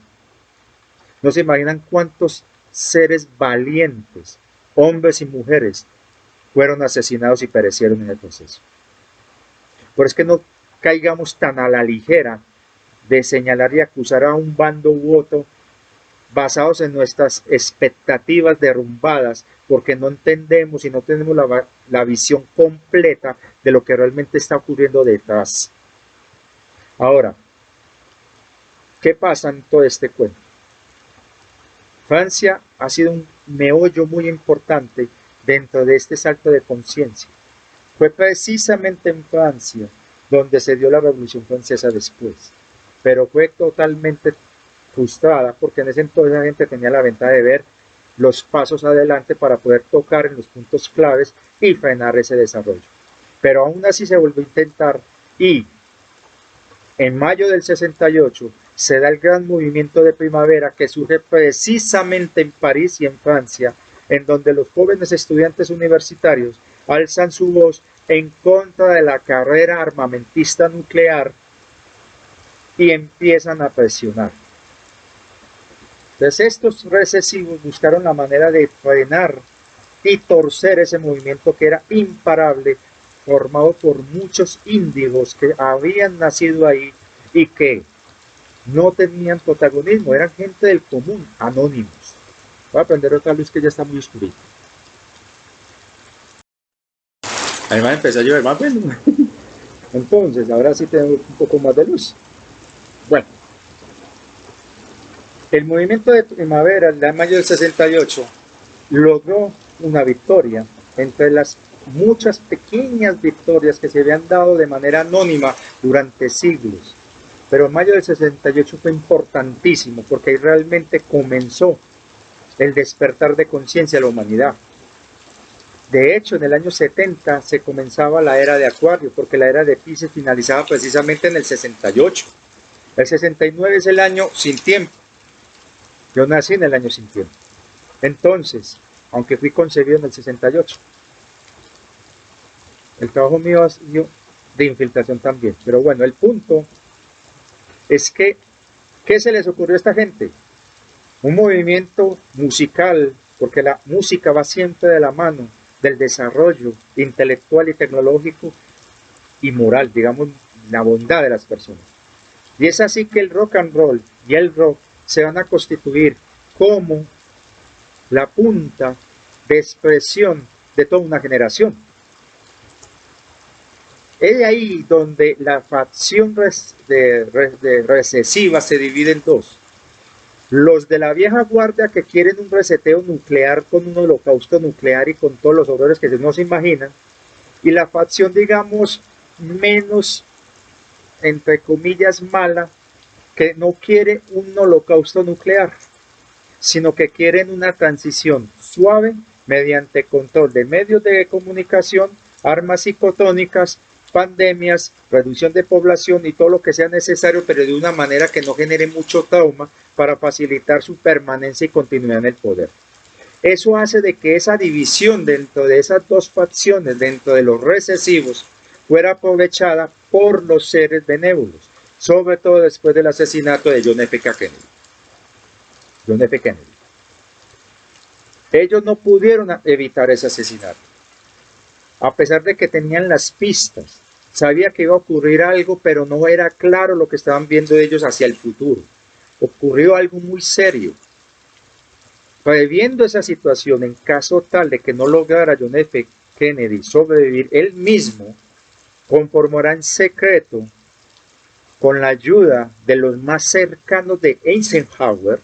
No se imaginan cuántos seres valientes, hombres y mujeres, fueron asesinados y perecieron en el proceso. Por eso es que no caigamos tan a la ligera de señalar y acusar a un bando u otro basados en nuestras expectativas derrumbadas, porque no entendemos y no tenemos la visión completa de lo que realmente está ocurriendo detrás. Ahora, ¿qué pasa en todo este cuento? Francia ha sido un meollo muy importante dentro de este salto de conciencia. Fue precisamente en Francia donde se dio la Revolución Francesa después, pero fue totalmente frustrada porque en ese entonces la gente tenía la ventaja de ver los pasos adelante para poder tocar en los puntos claves y frenar ese desarrollo. Pero aún así se volvió a intentar y en mayo del 68 se da el gran movimiento de primavera que surge precisamente en París y en Francia, en donde los jóvenes estudiantes universitarios alzan su voz en contra de la carrera armamentista nuclear y empiezan a presionar. Entonces estos recesivos buscaron la manera de frenar y torcer ese movimiento que era imparable, formado por muchos índigos que habían nacido ahí y que no tenían protagonismo, eran gente del común, anónimos. Voy a prender otra luz que ya está muy oscurita. Además empezó a llover más bueno. Entonces, ahora sí tengo un poco más de luz. Bueno, el movimiento de primavera de mayo del 68 logró una victoria entre las muchas pequeñas victorias que se habían dado de manera anónima durante siglos. Pero en mayo del 68 fue importantísimo porque ahí realmente comenzó el despertar de conciencia de la humanidad. De hecho, en el año 70 se comenzaba la era de Acuario, porque la era de Piscis finalizaba precisamente en el 68. El 69 es el año sin tiempo. Yo nací en el año sin tiempo. Entonces, aunque fui concebido en el 68, el trabajo mío ha sido de infiltración también. Pero bueno, el punto es que, ¿qué se les ocurrió a esta gente? Un movimiento musical, porque la música va siempre de la mano del desarrollo intelectual y tecnológico y moral, digamos, la bondad de las personas. Y es así que el rock and roll y el rock se van a constituir como la punta de expresión de toda una generación. Es ahí donde la facción recesiva se divide en dos. Los de la vieja guardia que quieren un reseteo nuclear con un holocausto nuclear y con todos los horrores que no se imaginan, y la facción, digamos, menos, entre comillas, mala, que no quiere un holocausto nuclear, sino que quieren una transición suave mediante control de medios de comunicación, armas psicotónicas, pandemias, reducción de población y todo lo que sea necesario, pero de una manera que no genere mucho trauma para facilitar su permanencia y continuidad en el poder. Eso hace de que esa división dentro de esas dos facciones, dentro de los recesivos, fuera aprovechada por los seres benévolos, sobre todo después del asesinato de John F. Kennedy. John F. Kennedy. Ellos no pudieron evitar ese asesinato, a pesar de que tenían las pistas. Sabía que iba a ocurrir algo, pero no era claro lo que estaban viendo ellos hacia el futuro. Ocurrió algo muy serio. Previendo esa situación, en caso tal de que no lograra John F. Kennedy sobrevivir, él mismo conformará en secreto, con la ayuda de los más cercanos de Eisenhower,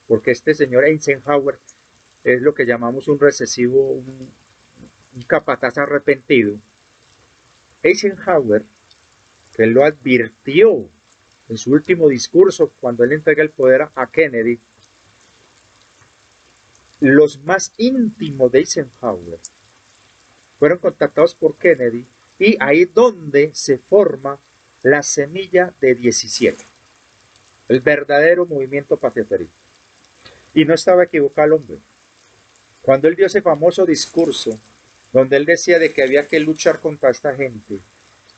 porque este señor Eisenhower es lo que llamamos un recesivo, un capataz arrepentido. Eisenhower, que lo advirtió en su último discurso cuando él entrega el poder a Kennedy, los más íntimos de Eisenhower fueron contactados por Kennedy y ahí es donde se forma la semilla de 17, el verdadero movimiento patriotista. Y no estaba equivocado el hombre. Cuando él dio ese famoso discurso, donde él decía de que había que luchar contra esta gente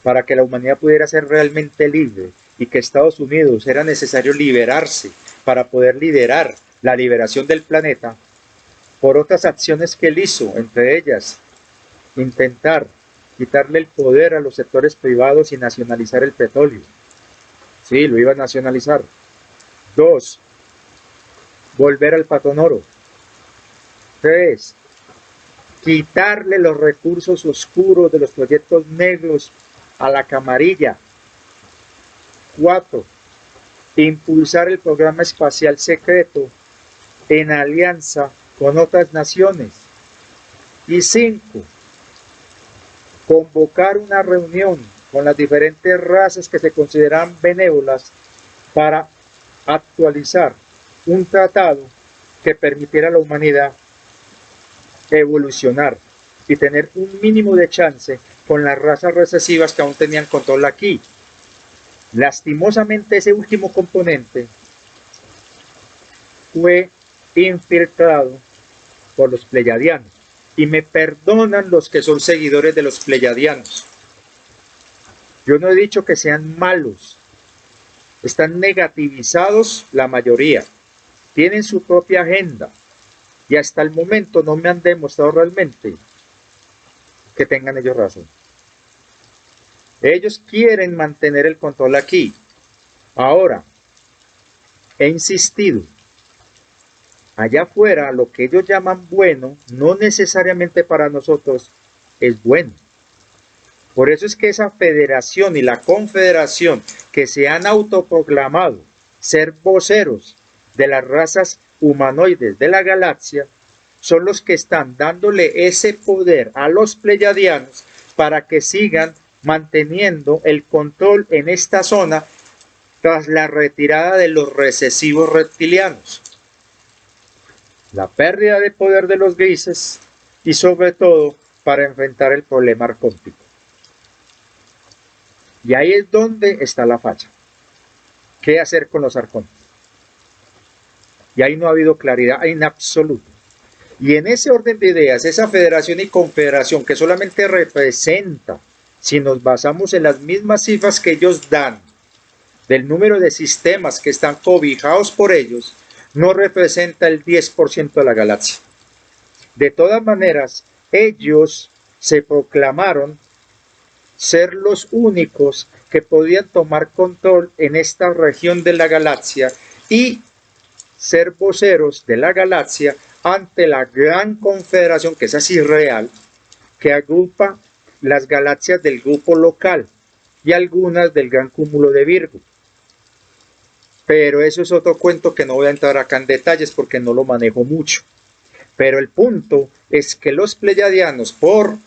para que la humanidad pudiera ser realmente libre y que Estados Unidos era necesario liberarse para poder liderar la liberación del planeta, por otras acciones que él hizo, entre ellas intentar quitarle el poder a los sectores privados y nacionalizar el petróleo. Sí, lo iba a nacionalizar. 2, volver al patrón oro. 3, quitarle los recursos oscuros de los proyectos negros a la camarilla. 4, impulsar el programa espacial secreto en alianza con otras naciones. Y 5, convocar una reunión con las diferentes razas que se consideran benévolas para actualizar un tratado que permitiera a la humanidad evolucionar y tener un mínimo de chance con las razas recesivas que aún tenían control aquí. Lastimosamente ese último componente fue infiltrado por los pleyadianos, y me perdonan los que son seguidores de los pleyadianos. Yo no he dicho que sean malos, están negativizados la mayoría, tienen su propia agenda, y hasta el momento no me han demostrado realmente que tengan ellos razón. Ellos quieren mantener el control aquí. Ahora, he insistido, allá afuera lo que ellos llaman bueno, no necesariamente para nosotros es bueno. Por eso es que esa federación y la confederación que se han autoproclamado ser voceros de las razas humanoides de la galaxia, son los que están dándole ese poder a los pleyadianos para que sigan manteniendo el control en esta zona tras la retirada de los recesivos reptilianos. La pérdida de poder de los grises y sobre todo para enfrentar el problema arcóntico. Y ahí es donde está la falla. ¿Qué hacer con los arcónticos? Y ahí no ha habido claridad en absoluto. Y en ese orden de ideas, esa federación y confederación que solamente representa, si nos basamos en las mismas cifras que ellos dan, del número de sistemas que están cobijados por ellos, no representa el 10% de la galaxia. De todas maneras, ellos se proclamaron ser los únicos que podían tomar control en esta región de la galaxia y ser voceros de la galaxia ante la gran confederación, que es así real, que agrupa las galaxias del grupo local y algunas del gran cúmulo de Virgo. Pero eso es otro cuento que no voy a entrar acá en detalles porque no lo manejo mucho. Pero el punto es que los pleyadianos, por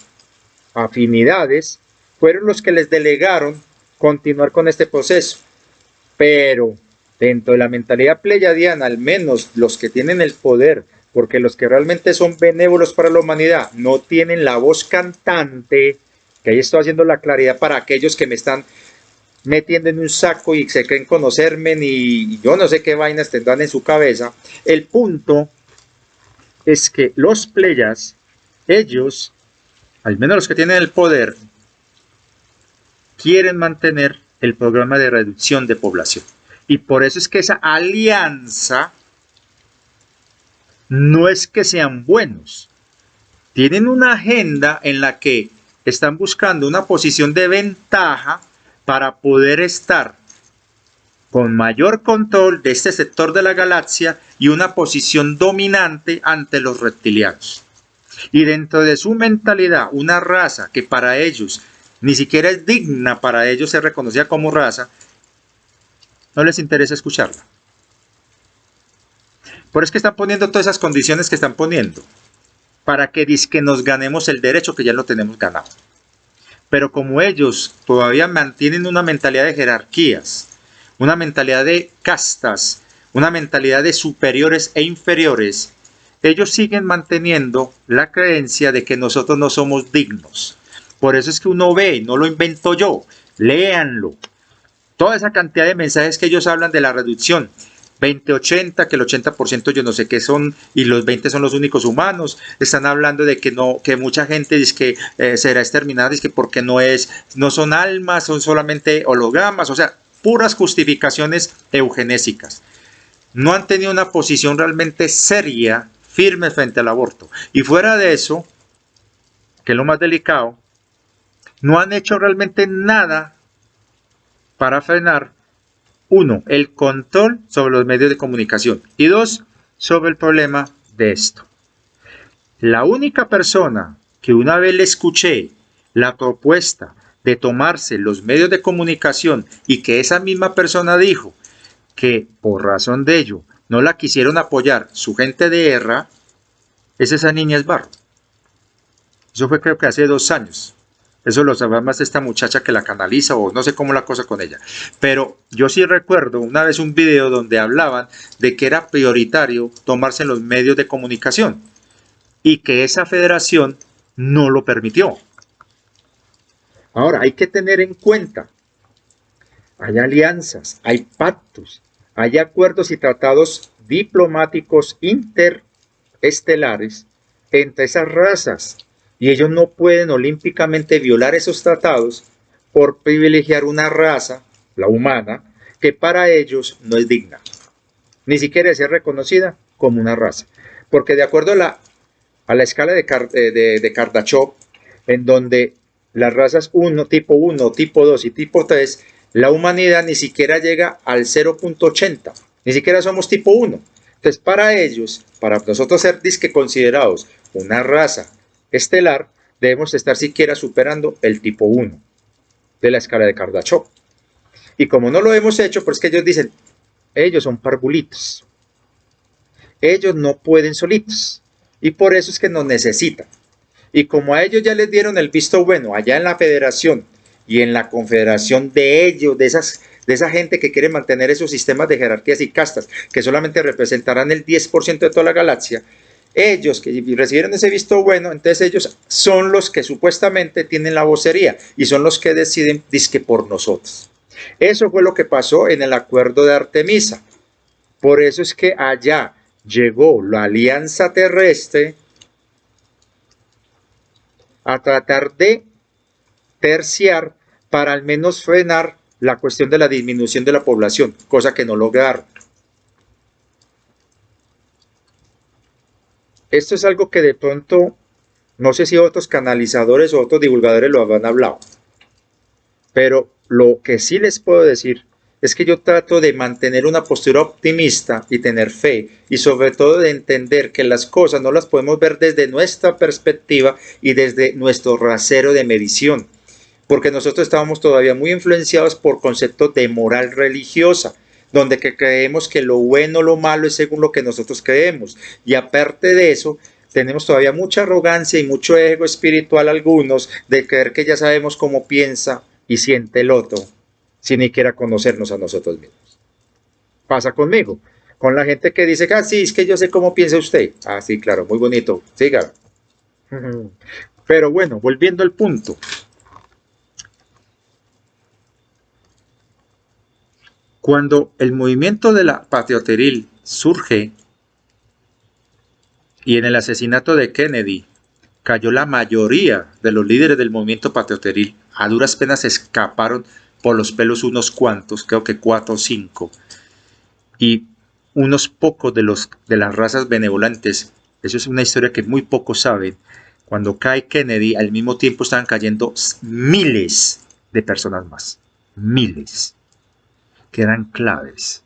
afinidades, fueron los que les delegaron continuar con este proceso. Pero dentro de la mentalidad pleyadiana, al menos los que tienen el poder, porque los que realmente son benévolos para la humanidad no tienen la voz cantante, que ahí estoy haciendo la claridad para aquellos que me están metiendo en un saco y se creen conocerme y yo no sé qué vainas tendrán en su cabeza. El punto es que los pleyas, ellos, al menos los que tienen el poder, quieren mantener el programa de reducción de población. Y por eso es que esa alianza no es que sean buenos. Tienen una agenda en la que están buscando una posición de ventaja para poder estar con mayor control de este sector de la galaxia y una posición dominante ante los reptilianos. Y dentro de su mentalidad, una raza que para ellos ni siquiera es digna para ellos ser reconocida como raza, no les interesa escucharla. Por eso es que están poniendo todas esas condiciones que están poniendo, para que dizque nos ganemos el derecho que ya lo tenemos ganado. Pero como ellos todavía mantienen una mentalidad de jerarquías, una mentalidad de castas, una mentalidad de superiores e inferiores, ellos siguen manteniendo la creencia de que nosotros no somos dignos. Por eso es que uno ve, no lo invento yo, léanlo. Toda esa cantidad de mensajes que ellos hablan de la reducción, 20-80, que el 80% yo no sé qué son, y los 20 son los únicos humanos, están hablando de que no, que mucha gente dice que será exterminada, dice que porque no son almas, son solamente hologramas, o sea, puras justificaciones eugenésicas. No han tenido una posición realmente seria, firme frente al aborto. Y fuera de eso, que es lo más delicado, no han hecho realmente nada para frenar, uno, el control sobre los medios de comunicación, y dos, sobre el problema de esto. La única persona que una vez le escuché la propuesta de tomarse los medios de comunicación y que esa misma persona dijo que por razón de ello no la quisieron apoyar su gente de guerra, es esa niña Esbarro. Eso fue creo que hace 2 años. Eso lo sabe más esta muchacha que la canaliza o no sé cómo la cosa con ella. Pero yo sí recuerdo una vez un video donde hablaban de que era prioritario tomarse en los medios de comunicación y que esa federación no lo permitió. Ahora, hay que tener en cuenta, hay alianzas, hay pactos, hay acuerdos y tratados diplomáticos interestelares entre esas razas. Y ellos no pueden olímpicamente violar esos tratados por privilegiar una raza, la humana, que para ellos no es digna. Ni siquiera de ser reconocida como una raza. Porque de acuerdo a la escala de Kardashev, en donde las razas 1, tipo 1, tipo 2 y tipo 3, la humanidad ni siquiera llega al 0.80. Ni siquiera somos tipo 1. Entonces, para ellos, para nosotros ser disque considerados una raza estelar, debemos estar siquiera superando el tipo 1 de la escala de Kardashev. Y como no lo hemos hecho, pues que ellos dicen, ellos son parvulitos. Ellos no pueden solitos. Y por eso es que nos necesitan. Y como a ellos ya les dieron el visto bueno allá en la federación y en la confederación de ellos, de esa gente que quiere mantener esos sistemas de jerarquías y castas, que solamente representarán el 10% de toda la galaxia, ellos que recibieron ese visto bueno, entonces ellos son los que supuestamente tienen la vocería y son los que deciden dizque por nosotros. Eso fue lo que pasó en el acuerdo de Artemisa. Por eso es que allá llegó la alianza terrestre a tratar de terciar para al menos frenar la cuestión de la disminución de la población, cosa que no lograron. Esto es algo que de pronto, no sé si otros canalizadores o otros divulgadores lo habrán hablado, pero lo que sí les puedo decir es que yo trato de mantener una postura optimista y tener fe, y sobre todo de entender que las cosas no las podemos ver desde nuestra perspectiva y desde nuestro rasero de medición, porque nosotros estábamos todavía muy influenciados por conceptos de moral religiosa, donde que creemos que lo bueno o lo malo es según lo que nosotros creemos, y aparte de eso, tenemos todavía mucha arrogancia y mucho ego espiritual algunos de creer que ya sabemos cómo piensa y siente el otro, sin ni siquiera conocernos a nosotros mismos. Pasa conmigo, con la gente que dice, ah, sí, es que yo sé cómo piensa usted. Ah, sí, claro, muy bonito, siga. Pero bueno, volviendo al punto. Cuando el movimiento de la patrioteril surge y en el asesinato de Kennedy cayó la mayoría de los líderes del movimiento patrioteril, a duras penas escaparon por los pelos unos cuantos, creo que 4 o 5, y unos pocos de las razas benevolentes, eso es una historia que muy pocos saben, cuando cae Kennedy al mismo tiempo estaban cayendo miles de personas más, miles, que eran claves.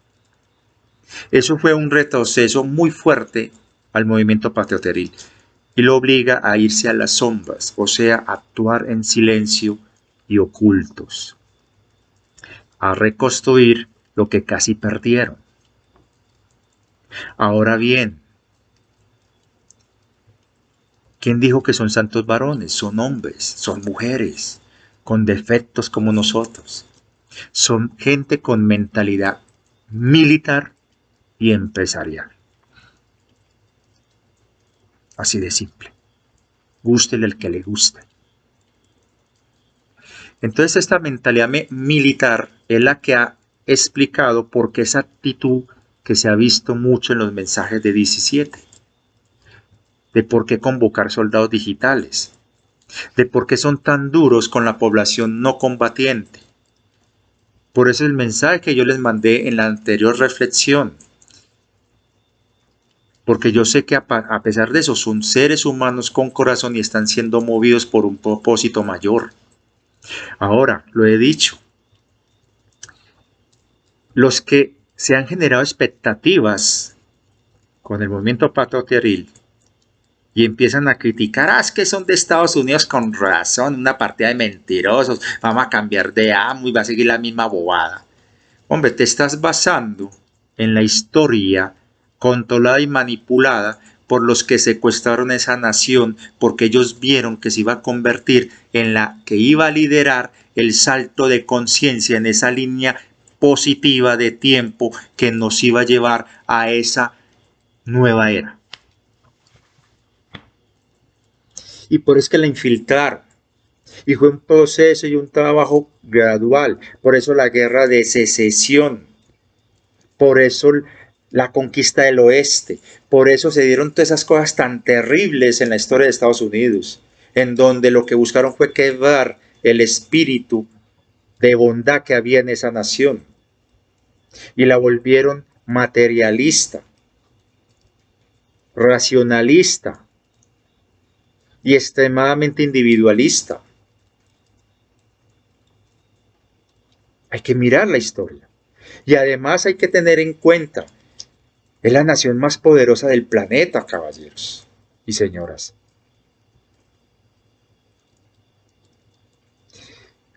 Eso fue un retroceso muy fuerte al movimiento patrioteril y lo obliga a irse a las sombras, o sea, a actuar en silencio y ocultos, a reconstruir lo que casi perdieron. Ahora bien, ¿quién dijo que son santos varones? Son hombres, son mujeres, con defectos como nosotros. Son gente con mentalidad militar y empresarial. Así de simple. Gústele el que le guste. Entonces esta mentalidad militar es la que ha explicado por qué esa actitud que se ha visto mucho en los mensajes de 17, de por qué convocar soldados digitales, de por qué son tan duros con la población no combatiente. Por eso el mensaje que yo les mandé en la anterior reflexión, porque yo sé que a pesar de eso son seres humanos con corazón y están siendo movidos por un propósito mayor. Ahora, lo he dicho, los que se han generado expectativas con el movimiento patriotero y empiezan a criticar, es que son de Estados Unidos, con razón, una partida de mentirosos, vamos a cambiar de amo y va a seguir la misma bobada. Hombre, te estás basando en la historia controlada y manipulada por los que secuestraron esa nación, porque ellos vieron que se iba a convertir en la que iba a liderar el salto de conciencia en esa línea positiva de tiempo que nos iba a llevar a esa nueva era. Y por eso es que la infiltraron. Y fue un proceso y un trabajo gradual. Por eso la guerra de secesión. Por eso la conquista del oeste. Por eso se dieron todas esas cosas tan terribles en la historia de Estados Unidos, en donde lo que buscaron fue quebrar el espíritu de bondad que había en esa nación. Y la volvieron materialista, racionalista y extremadamente individualista. Hay que mirar la historia. Y además hay que tener en cuenta, es la nación más poderosa del planeta, caballeros y señoras.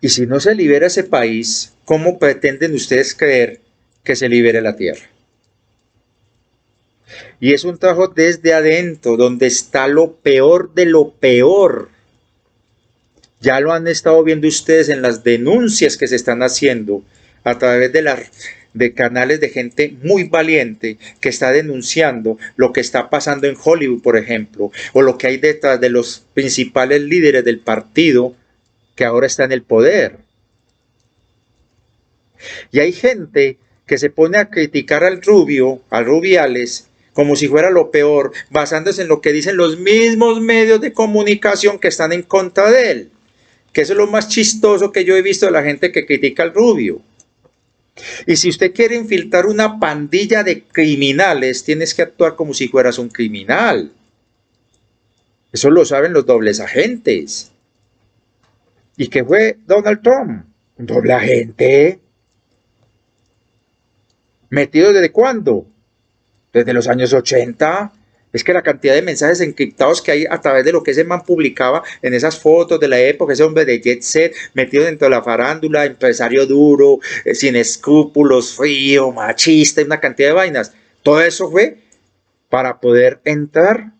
Y si no se libera ese país, ¿cómo pretenden ustedes creer que se libere la tierra? Y es un trabajo desde adentro, donde está lo peor de lo peor. Ya lo han estado viendo ustedes en las denuncias que se están haciendo a través de canales de gente muy valiente que está denunciando lo que está pasando en Hollywood, por ejemplo, o lo que hay detrás de los principales líderes del partido que ahora está en el poder. Y hay gente que se pone a criticar al Rubio, a Rubiales, como si fuera lo peor, basándose en lo que dicen los mismos medios de comunicación que están en contra de él. Que eso es lo más chistoso que yo he visto de la gente que critica al Rubio. Y si usted quiere infiltrar una pandilla de criminales, tienes que actuar como si fueras un criminal. Eso lo saben los dobles agentes. ¿Y qué fue Donald Trump? ¿Un doble agente? ¿Metido desde cuándo? Desde los años 80. Es que la cantidad de mensajes encriptados que hay a través de lo que ese man publicaba en esas fotos de la época, ese hombre de jet set, metido dentro de la farándula, empresario duro, sin escrúpulos, frío, machista, una cantidad de vainas. Todo eso fue para poder entrar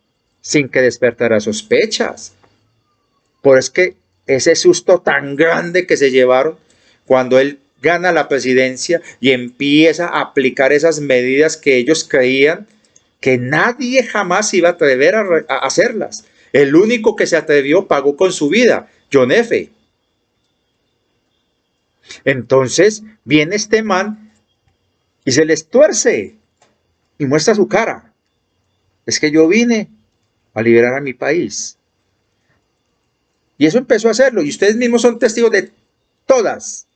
sin que despertara sospechas. Por eso es que ese susto tan grande que se llevaron cuando él gana la presidencia y empieza a aplicar esas medidas que ellos creían que nadie jamás iba a atrever a hacerlas. El único que se atrevió pagó con su vida, John F. Entonces viene este man y se les tuerce y muestra su cara. Es que yo vine a liberar a mi país. Y eso empezó a hacerlo. Y ustedes mismos son testigos de todas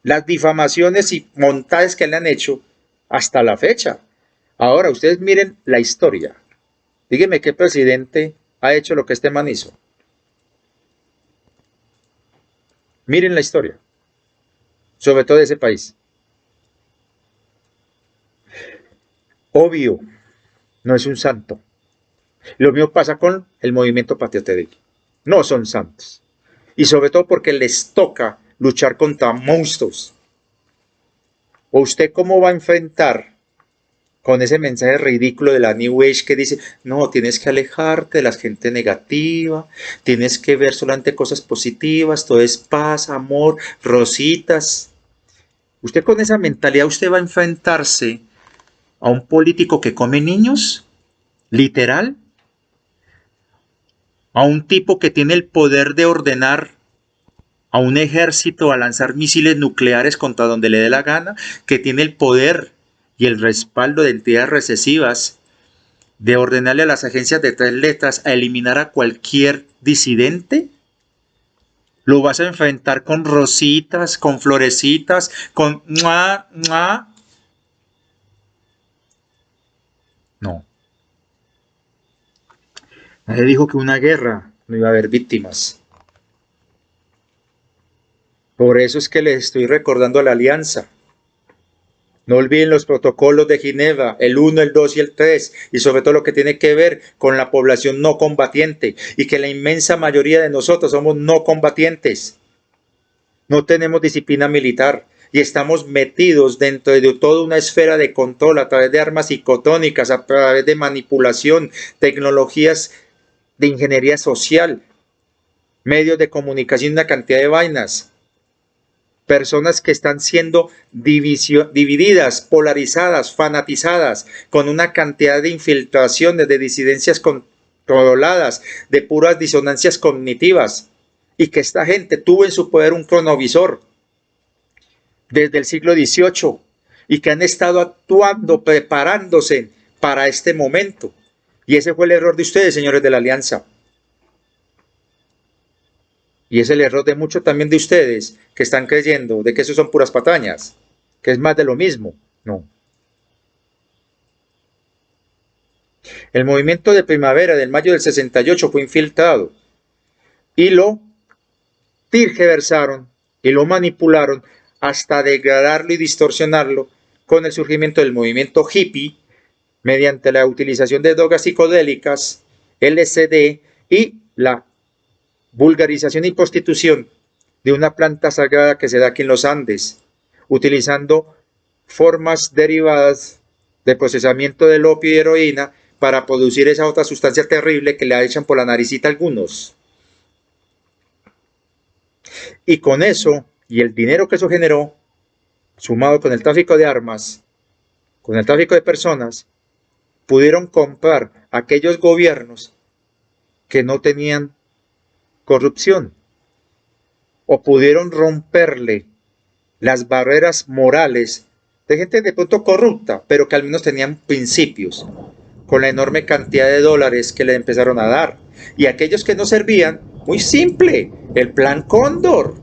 las difamaciones y montajes que le han hecho hasta la fecha. Ahora, ustedes miren la historia. Díganme qué presidente ha hecho lo que este man hizo. Miren la historia, sobre todo de ese país. Obvio, no es un santo. Lo mismo pasa con el movimiento patriotero. No son santos. Y sobre todo porque les toca luchar contra monstruos. ¿O usted cómo va a enfrentar con ese mensaje ridículo de la New Age que dice, no, tienes que alejarte de la gente negativa, tienes que ver solamente cosas positivas, todo es paz, amor, rositas? Usted con esa mentalidad, usted va a enfrentarse a un político que come niños, literal, a un tipo que tiene el poder de ordenar a un ejército a lanzar misiles nucleares contra donde le dé la gana, que tiene el poder y el respaldo de entidades recesivas de ordenarle a las agencias de tres letras a eliminar a cualquier disidente. Lo vas a enfrentar con rositas, con florecitas, con mua, mua. No. Nadie dijo que una guerra no iba a haber víctimas. Por eso es que les estoy recordando la alianza. No olviden los protocolos de Ginebra, el 1, el 2 y el 3, y sobre todo lo que tiene que ver con la población no combatiente, y que la inmensa mayoría de nosotros somos no combatientes. No tenemos disciplina militar y estamos metidos dentro de toda una esfera de control a través de armas psicotónicas, a través de manipulación, tecnologías de ingeniería social, medios de comunicación, una cantidad de vainas. Personas que están siendo divididas, polarizadas, fanatizadas, con una cantidad de infiltraciones, de disidencias controladas, de puras disonancias cognitivas, y que esta gente tuvo en su poder un cronovisor desde el siglo XVIII y que han estado actuando, preparándose para este momento. Y ese fue el error de ustedes, señores de la Alianza. Y es el error de muchos también de ustedes que están creyendo de que eso son puras patañas, que es más de lo mismo. No. El movimiento de primavera del mayo del 68 fue infiltrado y lo tergiversaron y lo manipularon hasta degradarlo y distorsionarlo con el surgimiento del movimiento hippie mediante la utilización de drogas psicodélicas, LSD y la vulgarización y prostitución de una planta sagrada que se da aquí en los Andes, utilizando formas derivadas de procesamiento del opio y heroína para producir esa otra sustancia terrible que le echan por la naricita a algunos. Y con eso, y el dinero que eso generó, sumado con el tráfico de armas, con el tráfico de personas, pudieron comprar aquellos gobiernos que no tenían corrupción, o pudieron romperle las barreras morales de gente de pronto corrupta, pero que al menos tenían principios, con la enorme cantidad de dólares que le empezaron a dar. Y aquellos que no servían, muy simple, el Plan Cóndor.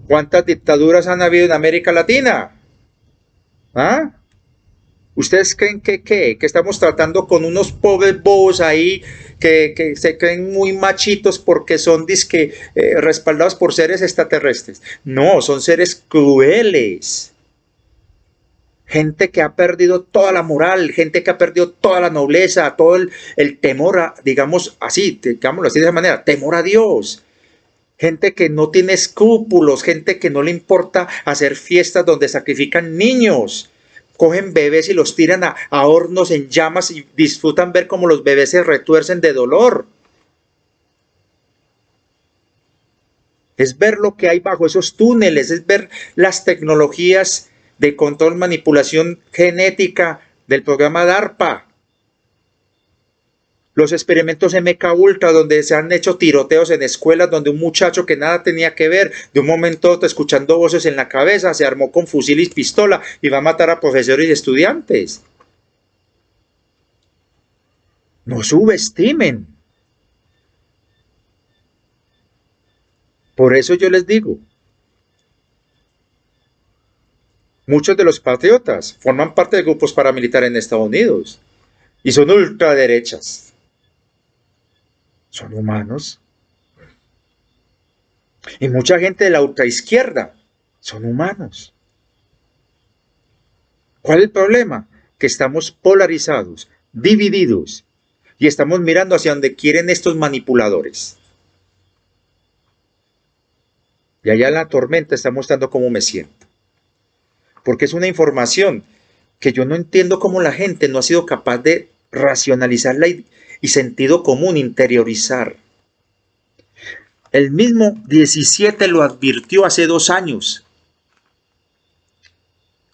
¿Cuántas dictaduras han habido en América Latina? ¿Ah? ¿Ustedes creen que estamos tratando con unos pobres bobos ahí que se creen muy machitos porque son respaldados por seres extraterrestres? No, son seres crueles. Gente que ha perdido toda la moral, gente que ha perdido toda la nobleza, todo el temor a, digámoslo así de esa manera, temor a Dios. Gente que no tiene escrúpulos, gente que no le importa hacer fiestas donde sacrifican niños. Cogen bebés y los tiran a hornos en llamas y disfrutan ver cómo los bebés se retuercen de dolor. Es ver lo que hay bajo esos túneles, es ver las tecnologías de control, manipulación genética del programa DARPA. Los experimentos MK Ultra, donde se han hecho tiroteos en escuelas, donde un muchacho que nada tenía que ver, de un momento a otro, escuchando voces en la cabeza, se armó con fusil y pistola y va a matar a profesores y estudiantes. No subestimen. Por eso yo les digo, muchos de los patriotas forman parte de grupos paramilitares en Estados Unidos y son ultraderechas. Son humanos. Y mucha gente de la ultraizquierda son humanos. ¿Cuál es el problema? Que estamos polarizados, divididos, y estamos mirando hacia donde quieren estos manipuladores. Y allá en la tormenta está mostrando cómo me siento. Porque es una información que yo no entiendo cómo la gente no ha sido capaz de racionalizarla y sentido común, interiorizar. El mismo 17 lo advirtió hace 2 años.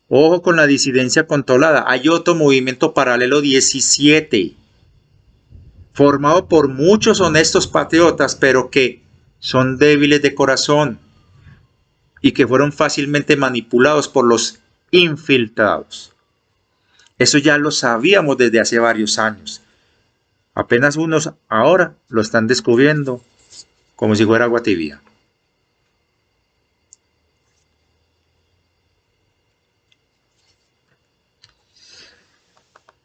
Ojo con la disidencia controlada. Hay otro movimiento paralelo 17. formado por muchos honestos patriotas, pero que son débiles de corazón y que fueron fácilmente manipulados por los infiltrados. Eso ya lo sabíamos desde hace varios años. Apenas unos ahora lo están descubriendo como si fuera agua tibia.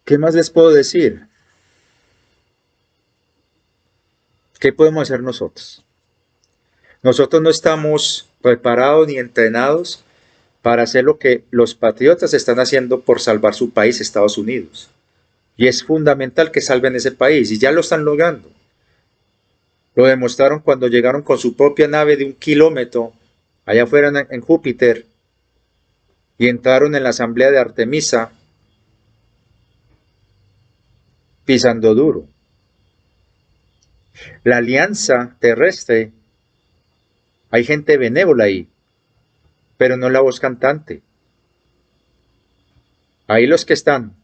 ¿Qué más les puedo decir? ¿Qué podemos hacer nosotros? Nosotros no estamos preparados ni entrenados para hacer lo que los patriotas están haciendo por salvar su país, Estados Unidos. Y es fundamental que salven ese país, y ya lo están logrando. Lo demostraron cuando llegaron con su propia nave de 1 kilómetro allá afuera en Júpiter y entraron en la asamblea de Artemisa pisando duro. La alianza terrestre, hay gente benévola ahí, pero no la voz cantante. Ahí los que están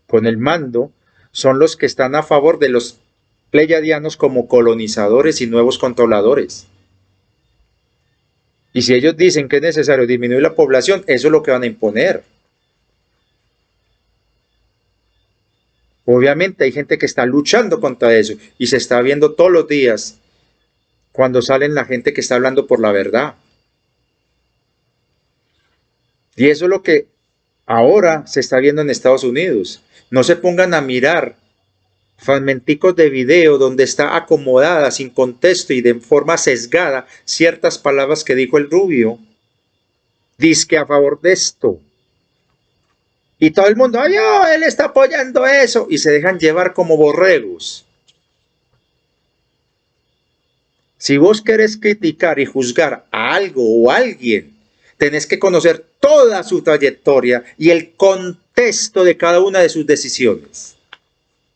con el mando son los que están a favor de los pleyadianos como colonizadores y nuevos controladores. Y si ellos dicen que es necesario disminuir la población, eso es lo que van a imponer. Obviamente hay gente que está luchando contra eso y se está viendo todos los días cuando salen la gente que está hablando por la verdad. Y eso es lo que ahora se está viendo en Estados Unidos. No se pongan a mirar fragmenticos de video donde está acomodada sin contexto y de forma sesgada ciertas palabras que dijo el rubio. Dizque a favor de esto. Y todo el mundo, ay, oh, él está apoyando eso. Y se dejan llevar como borregos. Si vos querés criticar y juzgar a algo o a alguien, tenés que conocer toda su trayectoria y el contexto de cada una de sus decisiones.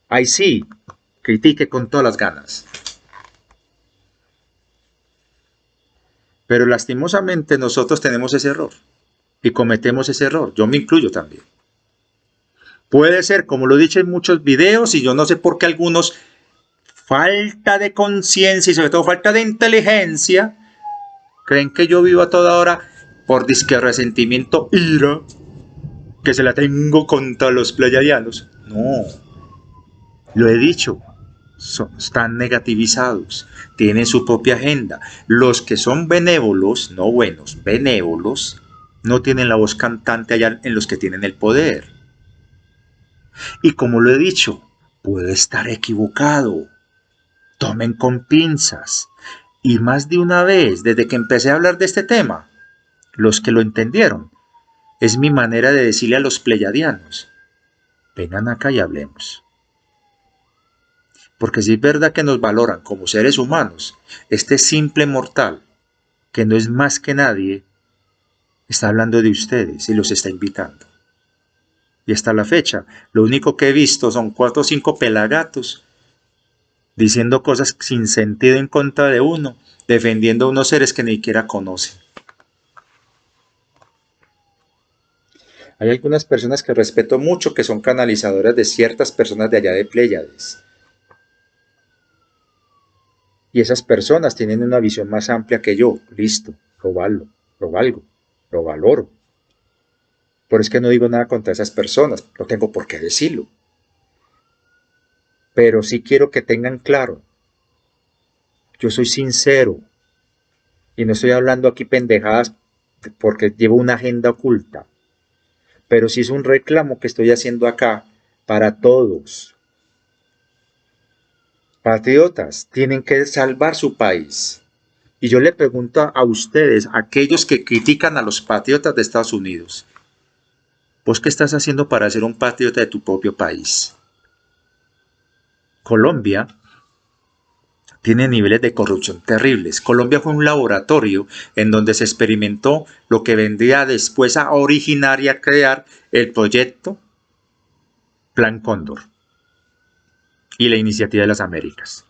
Ahí sí, critique con todas las ganas. Pero lastimosamente nosotros tenemos ese error y cometemos ese error. Yo me incluyo también. Puede ser, como lo he dicho en muchos videos, y yo no sé por qué algunos, falta de conciencia y sobre todo falta de inteligencia, creen que yo vivo a toda hora por disque resentimiento, ira, que se la tengo contra los pleyadianos. No, lo he dicho, están negativizados, tienen su propia agenda. Los que son benévolos, no buenos, benévolos, no tienen la voz cantante allá en los que tienen el poder. Y como lo he dicho, puedo estar equivocado. Tomen con pinzas. Y más de una vez, desde que empecé a hablar de este tema, los que lo entendieron, es mi manera de decirle a los pleyadianos, vengan acá y hablemos. Porque si es verdad que nos valoran como seres humanos, este simple mortal, que no es más que nadie, está hablando de ustedes y los está invitando. Y hasta la fecha, lo único que he visto son 4 o 5 pelagatos diciendo cosas sin sentido en contra de uno, defendiendo a unos seres que ni siquiera conocen. Hay algunas personas que respeto mucho que son canalizadoras de ciertas personas de allá de Pléyades. Y esas personas tienen una visión más amplia que yo. Listo, lo valgo, lo valoro. Por eso es que no digo nada contra esas personas, no tengo por qué decirlo. Pero sí quiero que tengan claro, yo soy sincero y no estoy hablando aquí pendejadas porque llevo una agenda oculta. Pero sí es un reclamo que estoy haciendo acá para todos. Patriotas, tienen que salvar su país. Y yo le pregunto a ustedes, a aquellos que critican a los patriotas de Estados Unidos, ¿vos qué estás haciendo para ser un patriota de tu propio país? Colombia tiene niveles de corrupción terribles. Colombia fue un laboratorio en donde se experimentó lo que vendría después a originar y a crear el proyecto Plan Cóndor y la Iniciativa de las Américas,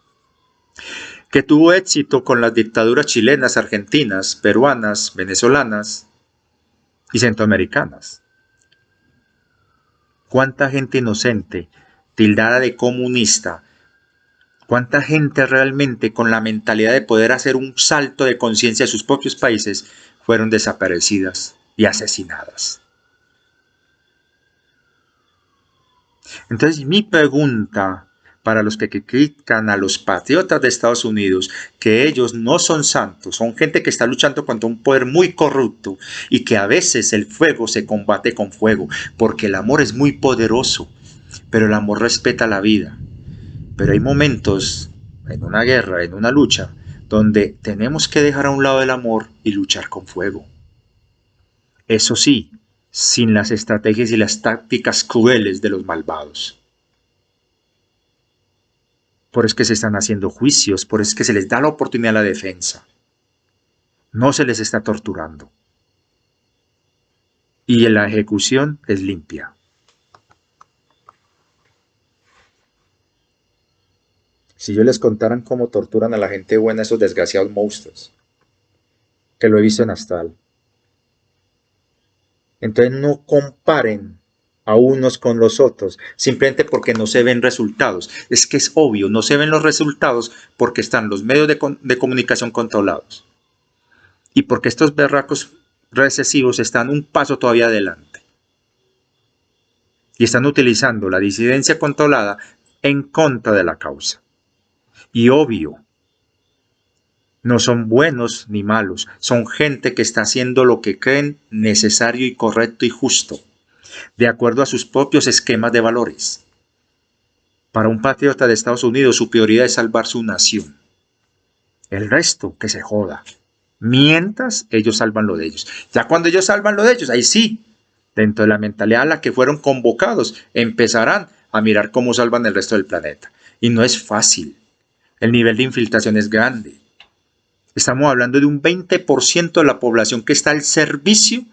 que tuvo éxito con las dictaduras chilenas, argentinas, peruanas, venezolanas y centroamericanas. ¿Cuánta gente inocente, tildada de comunista, ¿Cuánta gente realmente con la mentalidad de poder hacer un salto de conciencia de sus propios países fueron desaparecidas y asesinadas? Entonces, mi pregunta para los que critican a los patriotas de Estados Unidos, que ellos no son santos, son gente que está luchando contra un poder muy corrupto y que a veces el fuego se combate con fuego, porque el amor es muy poderoso, pero el amor respeta la vida. Pero hay momentos en una guerra, en una lucha, donde tenemos que dejar a un lado el amor y luchar con fuego. Eso sí, sin las estrategias y las tácticas crueles de los malvados. Por eso es que se están haciendo juicios, por eso es que se les da la oportunidad a la defensa. No se les está torturando. Y la ejecución es limpia. Si yo les contaran cómo torturan a la gente buena esos desgraciados monstruos, que lo he visto en Astral. Entonces no comparen a unos con los otros, simplemente porque no se ven resultados. Es que es obvio, no se ven los resultados porque están los medios de comunicación controlados. Y porque estos berracos recesivos están un paso todavía adelante. Y están utilizando la disidencia controlada en contra de la causa. Y obvio, no son buenos ni malos, son gente que está haciendo lo que creen necesario y correcto y justo, de acuerdo a sus propios esquemas de valores. Para un patriota de Estados Unidos, su prioridad es salvar su nación. El resto, que se joda. Mientras ellos salvan lo de ellos. Ya cuando ellos salvan lo de ellos, ahí sí, dentro de la mentalidad a la que fueron convocados, empezarán a mirar cómo salvan el resto del planeta. Y no es fácil. El nivel de infiltración es grande. Estamos hablando de un 20% de la población que está al servicio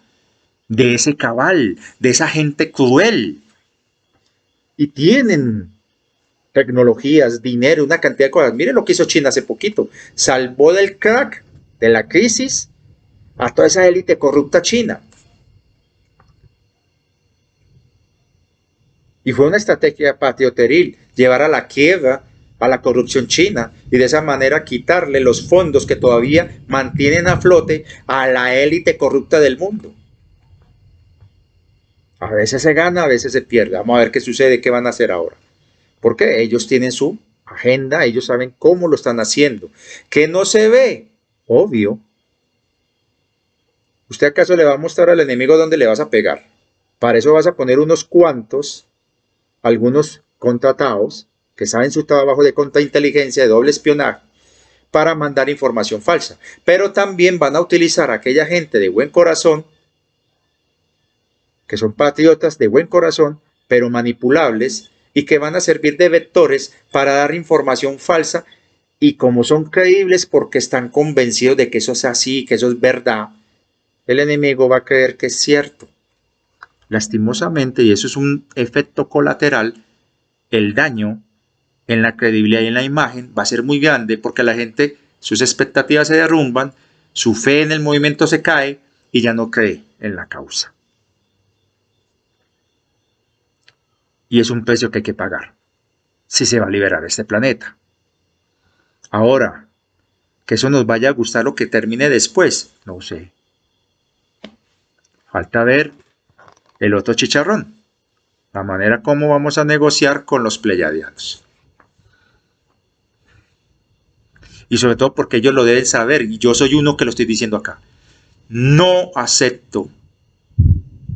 de ese cabal, de esa gente cruel. Y tienen tecnologías, dinero, una cantidad de cosas. Miren lo que hizo China hace poquito. Salvó del crack, de la crisis, a toda esa élite corrupta china. Y fue una estrategia patrioteril, llevar a la quiebra a la corrupción china y de esa manera quitarle los fondos que todavía mantienen a flote a la élite corrupta del mundo. A veces se gana, a veces se pierde. Vamos a ver qué sucede, qué van a hacer ahora. Porque ellos tienen su agenda, ellos saben cómo lo están haciendo. ¿Qué no se ve? Obvio. ¿Usted acaso le va a mostrar al enemigo dónde le vas a pegar? Para eso vas a poner unos cuantos, algunos contratados, que saben su trabajo de contrainteligencia, de doble espionaje, para mandar información falsa. Pero también van a utilizar a aquella gente de buen corazón, que son patriotas de buen corazón, pero manipulables, y que van a servir de vectores para dar información falsa, y como son creíbles porque están convencidos de que eso es así, que eso es verdad, el enemigo va a creer que es cierto. Lastimosamente, y eso es un efecto colateral, el daño en la credibilidad y en la imagen va a ser muy grande porque la gente, sus expectativas se derrumban, su fe en el movimiento se cae y ya no cree en la causa. Y es un precio que hay que pagar si se va a liberar este planeta. Ahora, que eso nos vaya a gustar lo que termine después, no sé. Falta ver el otro chicharrón, la manera como vamos a negociar con los pleyadianos. Y sobre todo porque ellos lo deben saber, y yo soy uno que lo estoy diciendo acá. No acepto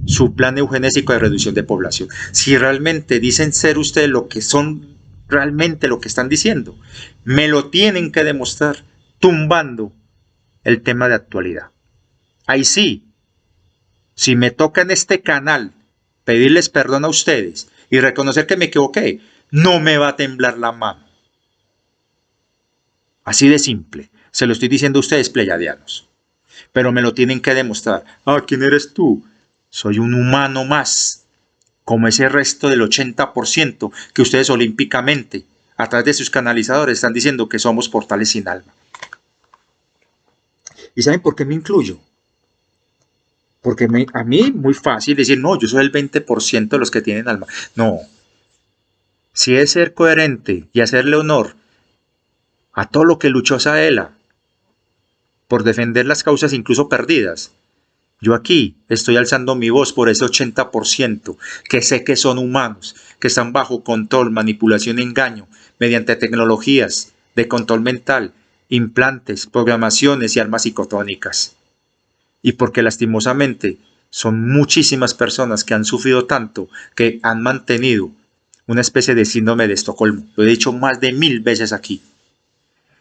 su plan eugenésico de reducción de población. Si realmente dicen ser ustedes lo que son realmente lo que están diciendo, me lo tienen que demostrar tumbando el tema de actualidad. Ahí sí, si me toca en este canal pedirles perdón a ustedes y reconocer que me equivoqué, no me va a temblar la mano. Así de simple, se lo estoy diciendo a ustedes, pleyadianos. Pero me lo tienen que demostrar. Ah, ¿quién eres tú? Soy un humano más, como ese resto del 80% que ustedes olímpicamente, a través de sus canalizadores, están diciendo que somos portales sin alma. ¿Y saben por qué me incluyo? Porque a mí muy fácil decir, no, yo soy el 20% de los que tienen alma. No. Si es ser coherente y hacerle honor a todo lo que luchó Saela por defender las causas incluso perdidas. Yo aquí estoy alzando mi voz por ese 80% que sé que son humanos, que están bajo control, manipulación y engaño, mediante tecnologías de control mental, implantes, programaciones y armas psicotónicas. Y porque lastimosamente son muchísimas personas que han sufrido tanto que han mantenido una especie de síndrome de Estocolmo. Lo he dicho más de 1000 veces aquí.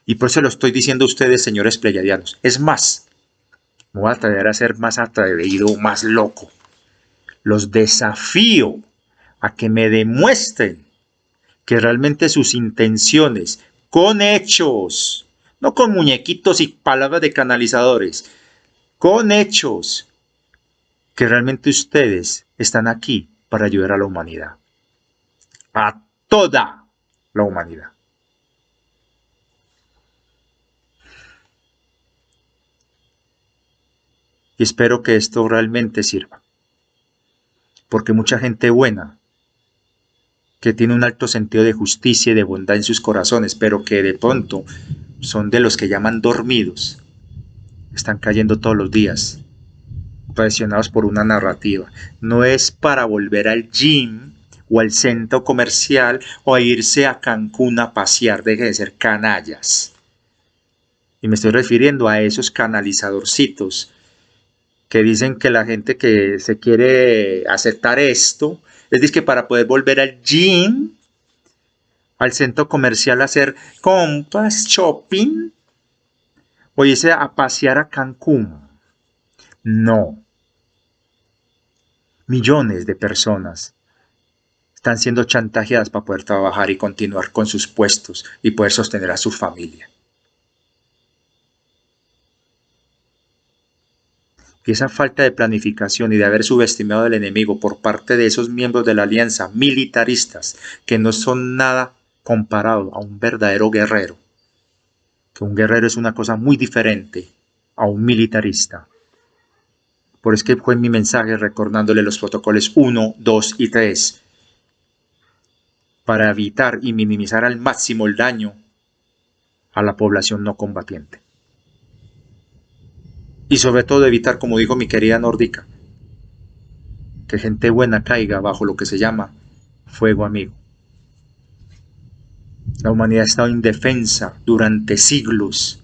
Y por eso lo estoy diciendo a ustedes, señores pleyadianos. Es más, me voy a atrever a ser más atrevido, más loco. Los desafío a que me demuestren que realmente sus intenciones, con hechos, no con muñequitos y palabras de canalizadores, con hechos, que realmente ustedes están aquí para ayudar a la humanidad. A toda la humanidad. Y espero que esto realmente sirva. Porque mucha gente buena, que tiene un alto sentido de justicia y de bondad en sus corazones, pero que de pronto son de los que llaman dormidos, están cayendo todos los días, presionados por una narrativa. No es para volver al gym o al centro comercial o a irse a Cancún a pasear, deje de ser canallas. Y me estoy refiriendo a esos canalizadorcitos que dicen que la gente que se quiere aceptar esto, es decir, que para poder volver al gym, al centro comercial a hacer compras, shopping, o irse a pasear a Cancún. No. Millones de personas están siendo chantajeadas para poder trabajar y continuar con sus puestos y poder sostener a su familia. Y esa falta de planificación y de haber subestimado al enemigo por parte de esos miembros de la alianza militaristas que no son nada comparado a un verdadero guerrero, que un guerrero es una cosa muy diferente a un militarista. Por eso que fue mi mensaje recordándole los protocolos 1, 2 y 3 para evitar y minimizar al máximo el daño a la población no combatiente. Y sobre todo evitar, como dijo mi querida nórdica, que gente buena caiga bajo lo que se llama fuego amigo. La humanidad ha estado indefensa durante siglos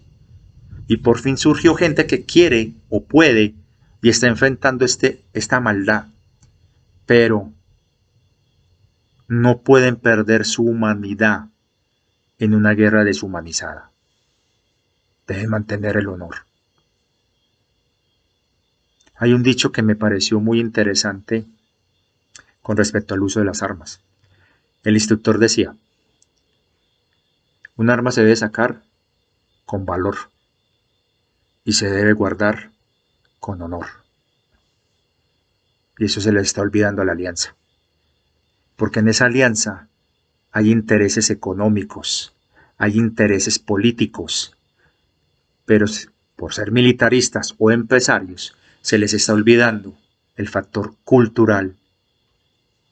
y por fin surgió gente que quiere o puede y está enfrentando esta maldad, pero no pueden perder su humanidad en una guerra deshumanizada. Deben mantener el honor. Hay un dicho que me pareció muy interesante con respecto al uso de las armas. El instructor decía, un arma se debe sacar con valor y se debe guardar con honor. Y eso se le está olvidando a la alianza. Porque en esa alianza hay intereses económicos, hay intereses políticos, pero por ser militaristas o empresarios, se les está olvidando el factor cultural,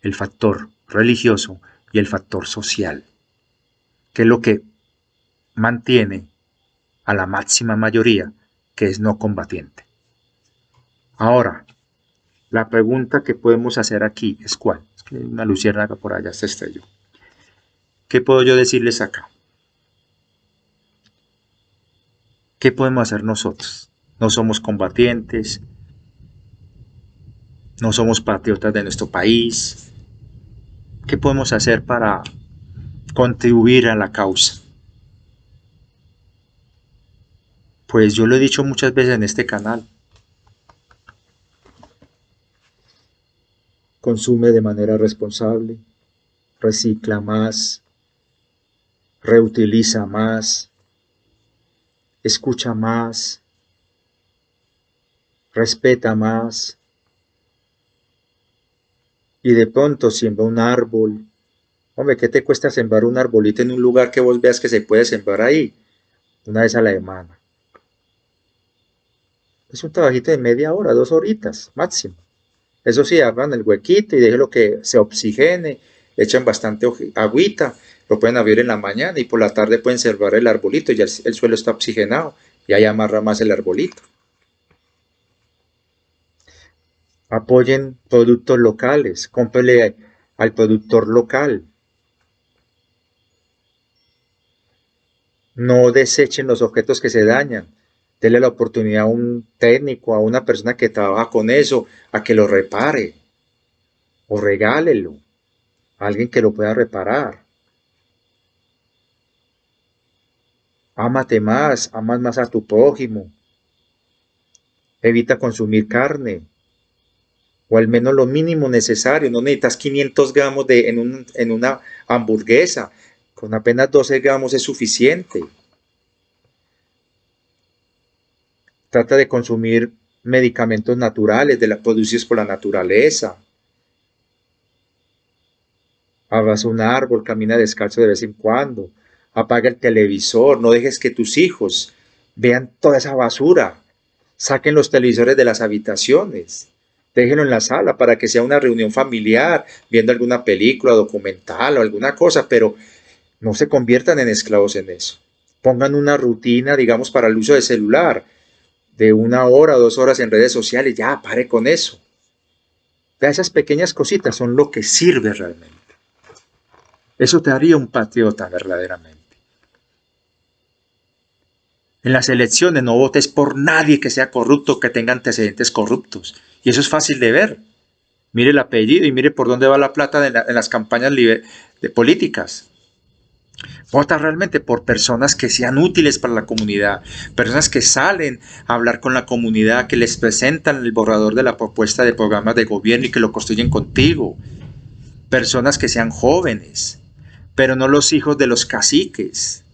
el factor religioso y el factor social, que es lo que mantiene a la máxima mayoría que es no combatiente. Ahora, la pregunta que podemos hacer aquí es ¿cuál? Es que hay una luciérnaga por allá, se estrelló. ¿Qué puedo yo decirles acá? ¿Qué podemos hacer nosotros? No somos combatientes, no somos patriotas de nuestro país. ¿Qué podemos hacer para contribuir a la causa? Pues yo lo he dicho muchas veces en este canal. Consume de manera responsable, recicla más, reutiliza más, escucha más, respeta más. Y de pronto siembra un árbol. Hombre, ¿qué te cuesta sembrar un arbolito en un lugar que vos veas que se puede sembrar ahí? Una vez a la semana. Es un trabajito de media hora, 2 horitas máximo. Eso sí, hagan el huequito y déjelo que se oxigene. echan bastante agüita, lo pueden abrir en la mañana y por la tarde pueden sembrar el arbolito, ya el suelo está oxigenado y ahí amarra más el arbolito. Apoyen productos locales, cómprele al productor local. No desechen los objetos que se dañan. Dele la oportunidad a un técnico, a una persona que trabaja con eso, a que lo repare. O regálelo a alguien que lo pueda reparar. Ámate más, amas más a tu prójimo. Evita consumir carne. O al menos lo mínimo necesario. No necesitas 500 gramos en una hamburguesa. Con apenas 12 gramos es suficiente. Trata de consumir medicamentos naturales, producidos por la naturaleza. Abraza un árbol, camina descalzo de vez en cuando. Apaga el televisor, no dejes que tus hijos vean toda esa basura. Saquen los televisores de las habitaciones. Déjenlo en la sala para que sea una reunión familiar, viendo alguna película, documental o alguna cosa, pero no se conviertan en esclavos en eso. Pongan una rutina, digamos, para el uso de celular, de 1 hora o 2 horas en redes sociales, ya, pare con eso. Vea, esas pequeñas cositas son lo que sirve realmente. Eso te haría un patriota verdaderamente. En las elecciones no votes por nadie que sea corrupto, que tenga antecedentes corruptos. Y eso es fácil de ver. Mire el apellido y mire por dónde va la plata en las campañas de políticas. Vota realmente por personas que sean útiles para la comunidad, personas que salen a hablar con la comunidad, que les presentan el borrador de la propuesta de programas de gobierno y que lo construyen contigo. Personas que sean jóvenes, pero no los hijos de los caciques.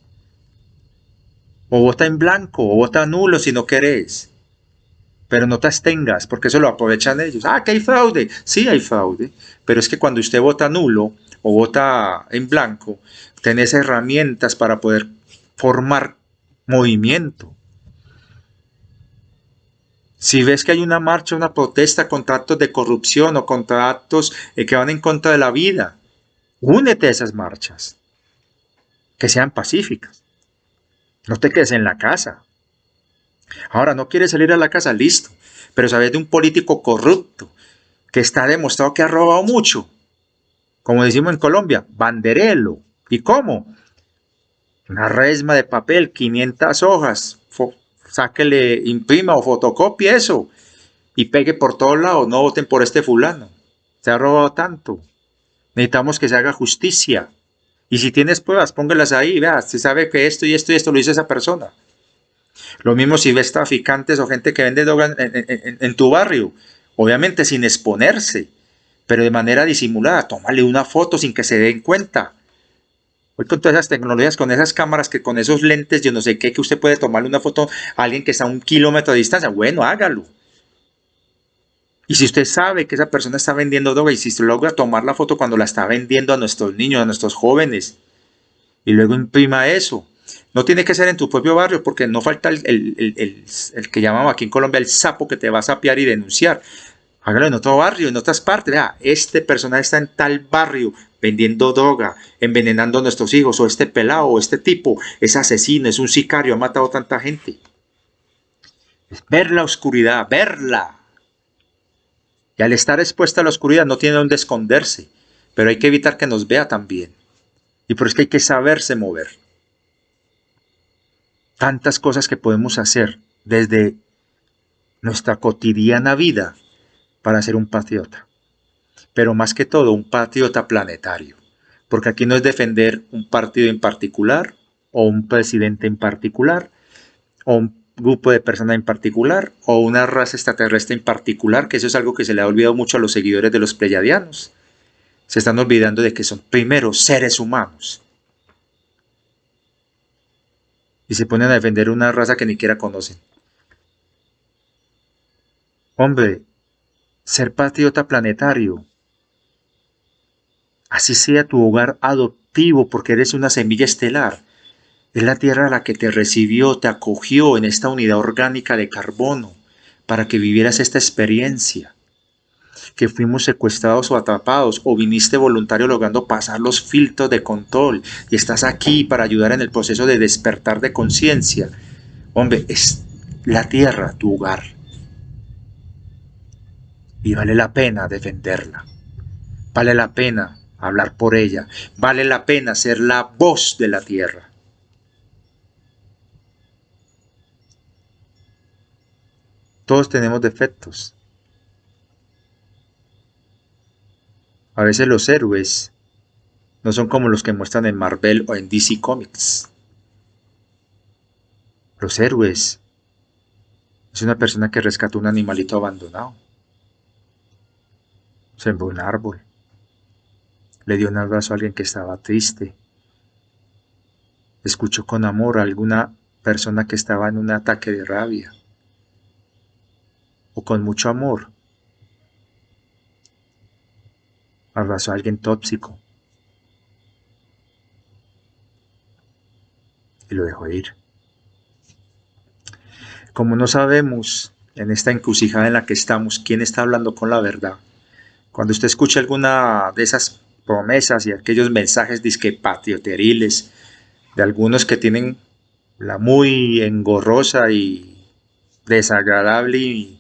O vota en blanco, o vota nulo si no querés. Pero no te abstengas, porque eso lo aprovechan ellos. Ah, que hay fraude. Sí hay fraude, pero es que cuando usted vota nulo o vota en blanco, tenés herramientas para poder formar movimiento. Si ves que hay una marcha, una protesta contra actos de corrupción o contra actos que van en contra de la vida, únete a esas marchas, que sean pacíficas. No te quedes en la casa. Ahora, no quieres salir a la casa, listo, pero sabes de un político corrupto que está demostrado que ha robado mucho. Como decimos en Colombia, banderelo. ¿Y cómo? Una resma de papel, 500 hojas, sáquele, imprima o fotocopie eso y pegue por todos lados, no voten por este fulano. Se ha robado tanto. Necesitamos que se haga justicia. Y si tienes pruebas, póngalas ahí, vea, se sabe que esto y esto y esto lo hizo esa persona. Lo mismo si ves traficantes o gente que vende droga en tu barrio, obviamente sin exponerse, pero de manera disimulada, tómale una foto sin que se den cuenta. Hoy con todas esas tecnologías, con esas cámaras, que con esos lentes, yo no sé qué, que usted puede tomarle una foto a alguien que está a 1 kilómetro de distancia, bueno, hágalo. Y si usted sabe que esa persona está vendiendo droga y si se logra tomar la foto cuando la está vendiendo a nuestros niños, a nuestros jóvenes, y luego imprima eso. No tiene que ser en tu propio barrio porque no falta el que llamamos aquí en Colombia el sapo que te va a sapear y denunciar. Hágalo en otro barrio, en otras partes. Vea, este personaje está en tal barrio vendiendo droga, envenenando a nuestros hijos, o este pelado, o este tipo es asesino, es un sicario, ha matado a tanta gente. Es ver la oscuridad, verla. Y al estar expuesta a la oscuridad no tiene dónde esconderse, pero hay que evitar que nos vea también. Y por eso es que hay que saberse mover. Tantas cosas que podemos hacer desde nuestra cotidiana vida para ser un patriota. Pero más que todo, un patriota planetario. Porque aquí no es defender un partido en particular, o un presidente en particular, o un grupo de personas en particular, o una raza extraterrestre en particular, que eso es algo que se le ha olvidado mucho a los seguidores de los pleyadianos. Se están olvidando de que son primero seres humanos. Y se ponen a defender una raza que ni siquiera conocen. Hombre, ser patriota planetario, así sea tu hogar adoptivo porque eres una semilla estelar, es la Tierra la que te recibió, te acogió en esta unidad orgánica de carbono para que vivieras esta experiencia. que fuimos secuestrados o atrapados, o viniste voluntario logrando pasar los filtros de control y estás aquí para ayudar en el proceso de despertar de conciencia. Hombre, es la tierra tu hogar y vale la pena defenderla, vale la pena hablar por ella, vale la pena ser la voz de la tierra. Todos tenemos defectos. A veces los héroes no son como los que muestran en Marvel o en DC Comics. Los héroes es una persona que rescató un animalito abandonado, sembró un árbol, le dio un abrazo a alguien que estaba triste, escuchó con amor a alguna persona que estaba en un ataque de rabia, o con mucho amor abrazó a alguien tóxico y lo dejó ir. Como no sabemos en esta encrucijada en la que estamos quién está hablando con la verdad, cuando usted escuche alguna de esas promesas y aquellos mensajes disque patrioteriles de algunos que tienen la muy engorrosa y desagradable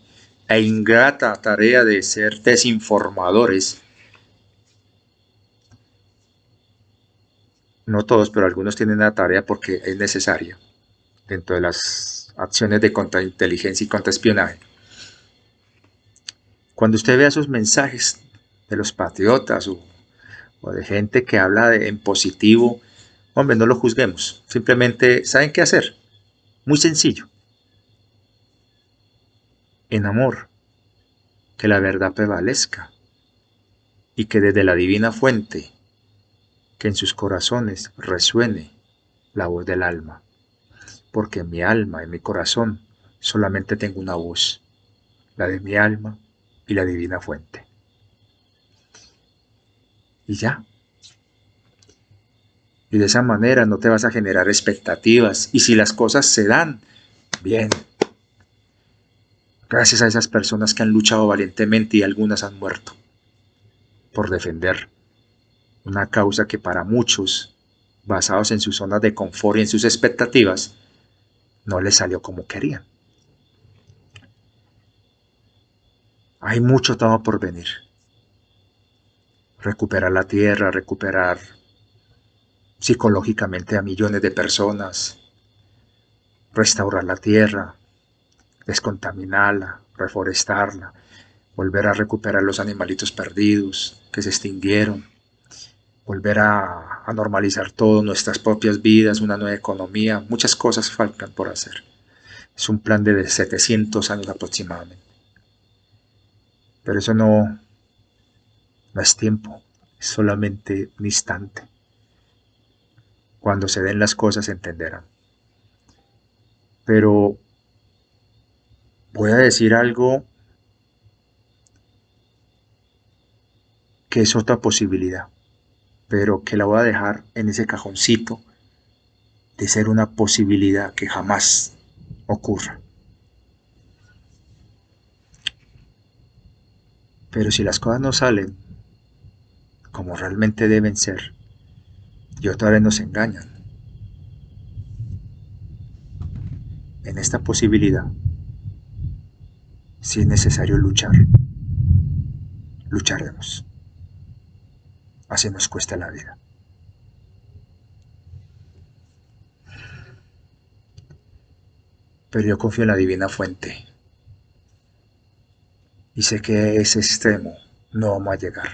e ingrata tarea de ser desinformadores, no todos, pero algunos tienen la tarea porque es necesaria dentro de las acciones de contrainteligencia y contraespionaje. Cuando usted vea esos mensajes de los patriotas o de gente que habla en positivo, hombre, no lo juzguemos. Simplemente, ¿saben qué hacer? Muy sencillo. En amor, que la verdad prevalezca y que desde la divina fuente, que en sus corazones resuene la voz del alma. Porque en mi alma, en mi corazón, solamente tengo una voz, la de mi alma y la divina fuente. Y ya. Y de esa manera no te vas a generar expectativas. Y si las cosas se dan, bien. Gracias a esas personas que han luchado valientemente y algunas han muerto por defender una causa que para muchos, basados en sus zonas de confort y en sus expectativas, no les salió como querían. Hay mucho trabajo por venir. Recuperar la tierra, recuperar psicológicamente a millones de personas, restaurar la tierra, descontaminarla, reforestarla, volver a recuperar los animalitos perdidos que se extinguieron, volver a normalizar todo, nuestras propias vidas, una nueva economía, muchas cosas faltan por hacer. Es un plan de 700 años aproximadamente. Pero eso no es tiempo, es solamente un instante. Cuando se den las cosas se entenderán. Pero voy a decir algo que es otra posibilidad, pero que la voy a dejar en ese cajoncito de ser una posibilidad que jamás ocurra. Pero si las cosas no salen como realmente deben ser, y otra vez nos engañan, en esta posibilidad si es necesario luchar, lucharemos. Así nos cuesta la vida. Pero yo confío en la divina fuente y sé que a ese extremo no vamos a llegar.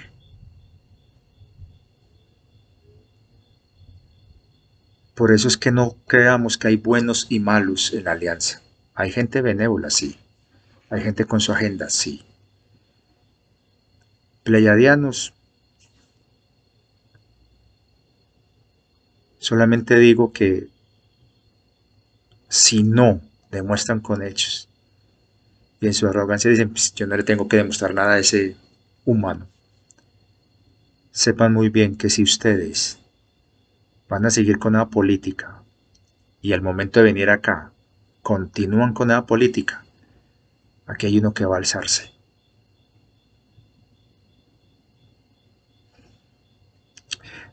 Por eso es que no creamos que hay buenos y malos en la alianza. Hay gente benévola, sí. Hay gente con su agenda, sí. Pleiadianos, solamente digo que si no demuestran con hechos y en su arrogancia dicen, pues, yo no le tengo que demostrar nada a ese humano, sepan muy bien que si ustedes van a seguir con la política y al momento de venir acá continúan con la política, aquí hay uno que va a alzarse.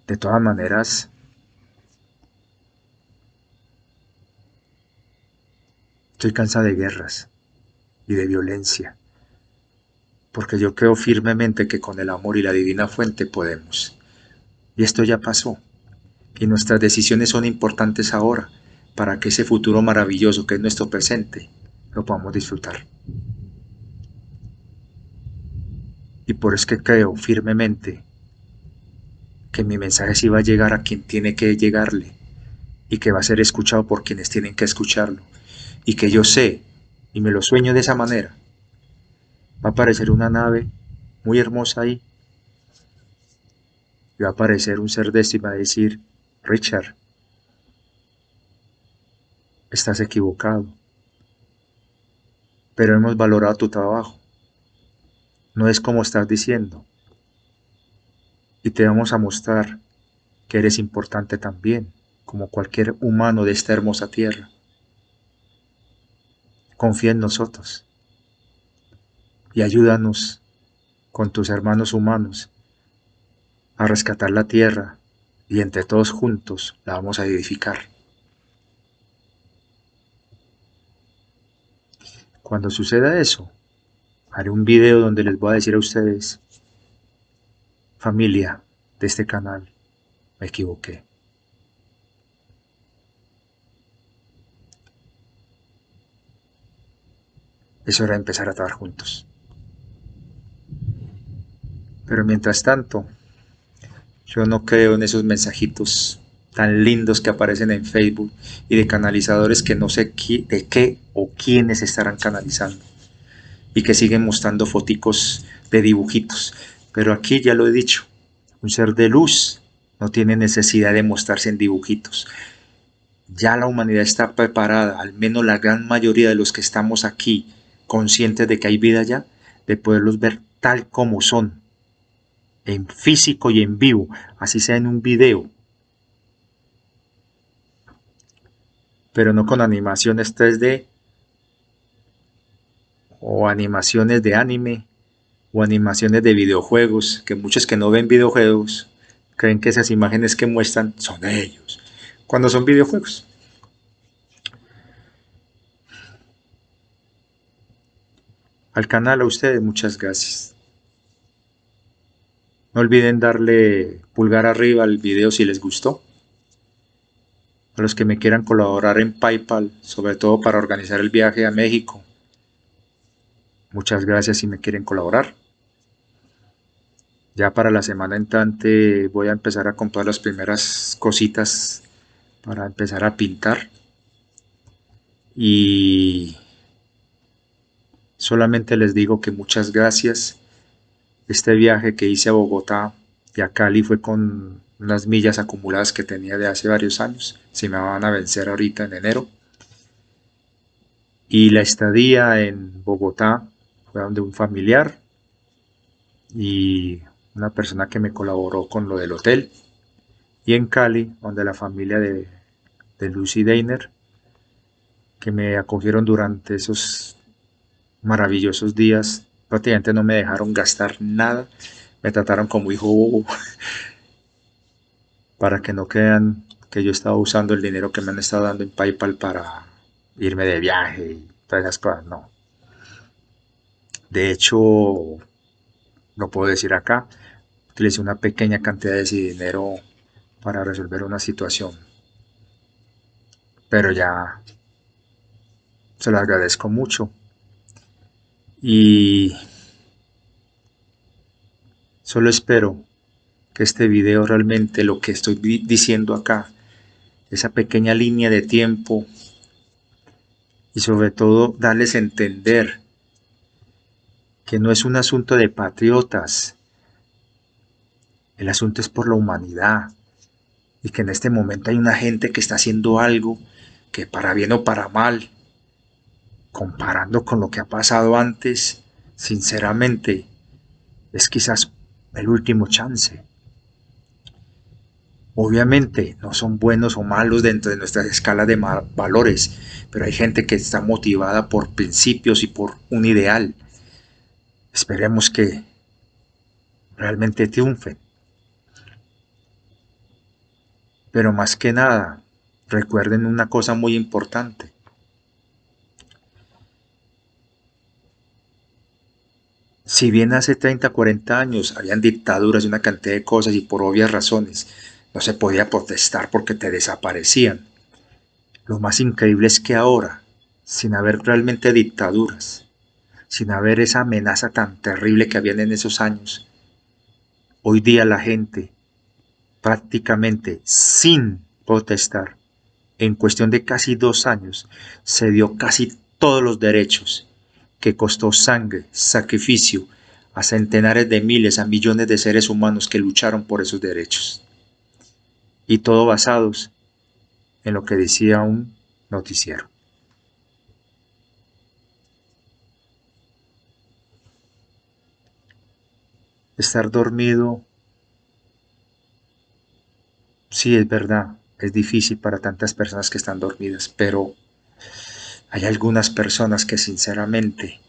De todas maneras, estoy cansado de guerras y de violencia, porque yo creo firmemente que con el amor y la divina fuente podemos. Y esto ya pasó, y nuestras decisiones son importantes ahora, para que ese futuro maravilloso que es nuestro presente, lo podamos disfrutar. Y por eso es que creo firmemente que mi mensaje sí va a llegar a quien tiene que llegarle, y que va a ser escuchado por quienes tienen que escucharlo, y que yo sé, y me lo sueño de esa manera, va a aparecer una nave muy hermosa ahí, y va a aparecer un ser de esto y va a decir, Richard, estás equivocado, pero hemos valorado tu trabajo, no es como estás diciendo, y te vamos a mostrar que eres importante también, como cualquier humano de esta hermosa tierra. Confía en nosotros y ayúdanos con tus hermanos humanos a rescatar la tierra y entre todos juntos la vamos a edificar. Cuando suceda eso, haré un video donde les voy a decir a ustedes, familia de este canal, me equivoqué. Es hora de empezar a trabajar juntos. Pero mientras tanto, yo no creo en esos mensajitos tan lindos que aparecen en Facebook y de canalizadores que no sé de qué o quiénes estarán canalizando y que siguen mostrando foticos de dibujitos. Pero aquí ya lo he dicho, un ser de luz no tiene necesidad de mostrarse en dibujitos. Ya la humanidad está preparada, al menos la gran mayoría de los que estamos aquí, conscientes de que hay vida allá, de poderlos ver tal como son, en físico y en vivo, así sea en un video, pero no con animaciones 3D o animaciones de anime o animaciones de videojuegos, que muchos que no ven videojuegos creen que esas imágenes que muestran son de ellos, cuando son videojuegos. Al canal a ustedes muchas gracias. No olviden darle pulgar arriba al video si les gustó. A los que me quieran colaborar en PayPal, sobre todo para organizar el viaje a México, muchas gracias si me quieren colaborar. Ya para la semana entrante voy a empezar a comprar las primeras cositas para empezar a pintar. Y solamente les digo que muchas gracias. Este viaje que hice a Bogotá y a Cali fue con unas millas acumuladas que tenía de hace varios años. Se me van a vencer ahorita en enero. Y la estadía en Bogotá fue donde un familiar y una persona que me colaboró con lo del hotel. Y en Cali, donde la familia de Lucy Deiner, que me acogieron durante esos maravillosos días. Prácticamente no me dejaron gastar nada. Me trataron como hijo bobo para que no crean que yo estaba usando el dinero que me han estado dando en PayPal para irme de viaje y todas esas cosas. No. De hecho, lo puedo decir acá, utilicé una pequeña cantidad de ese dinero para resolver una situación. Pero ya se lo agradezco mucho. Y solo espero que este video realmente lo que estoy diciendo acá, esa pequeña línea de tiempo y sobre todo darles a entender que no es un asunto de patriotas, el asunto es por la humanidad y que en este momento hay una gente que está haciendo algo que para bien o para mal, comparando con lo que ha pasado antes, sinceramente es quizás el último chance. Obviamente no son buenos o malos dentro de nuestras escalas de valores, pero hay gente que está motivada por principios y por un ideal. Esperemos que realmente triunfen. Pero más que nada, recuerden una cosa muy importante. Si bien hace 30, 40 años habían dictaduras y una cantidad de cosas y por obvias razones no se podía protestar porque te desaparecían, lo más increíble es que ahora, sin haber realmente dictaduras, sin haber esa amenaza tan terrible que habían en esos años, hoy día la gente prácticamente sin protestar, en cuestión de casi 2 años, se dio casi todos los derechos que costó sangre, sacrificio a centenares de miles, a millones de seres humanos que lucharon por esos derechos. Y todo basados en lo que decía un noticiero. Estar dormido, sí es verdad, es difícil para tantas personas que están dormidas, pero hay algunas personas que sinceramente,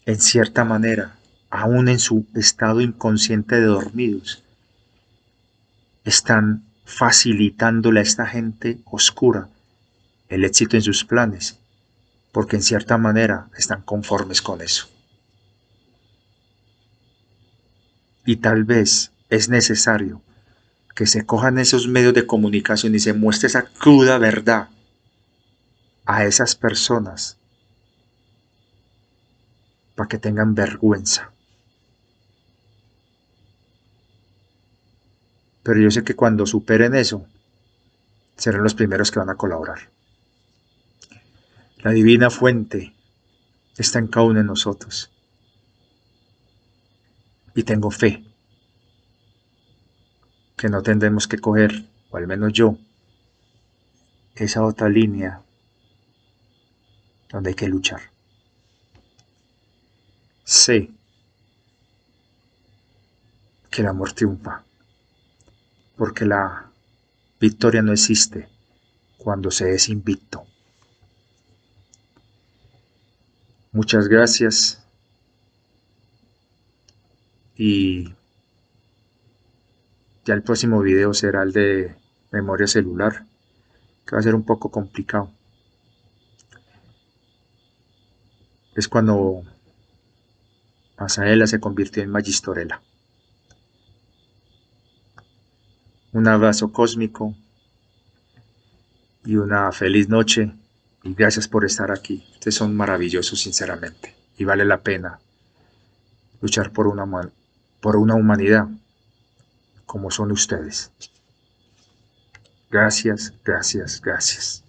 en cierta manera, aún en su estado inconsciente de dormidos, están facilitándole a esta gente oscura el éxito en sus planes, porque en cierta manera están conformes con eso. Y tal vez es necesario que se cojan esos medios de comunicación y se muestre esa cruda verdad a esas personas para que tengan vergüenza. Pero yo sé que cuando superen eso, serán los primeros que van a colaborar. La divina fuente está en cada uno de nosotros. Y tengo fe que no tendremos que coger, o al menos yo, esa otra línea donde hay que luchar. Sé que el amor triunfa, porque la victoria no existe cuando se es invicto. Muchas gracias y ya el próximo video será el de memoria celular, que va a ser un poco complicado. Es cuando Asaela se convirtió en Magistorela. Un abrazo cósmico y una feliz noche y gracias por estar aquí. Ustedes son maravillosos, sinceramente, y vale la pena luchar por una humanidad como son ustedes. Gracias, gracias, gracias.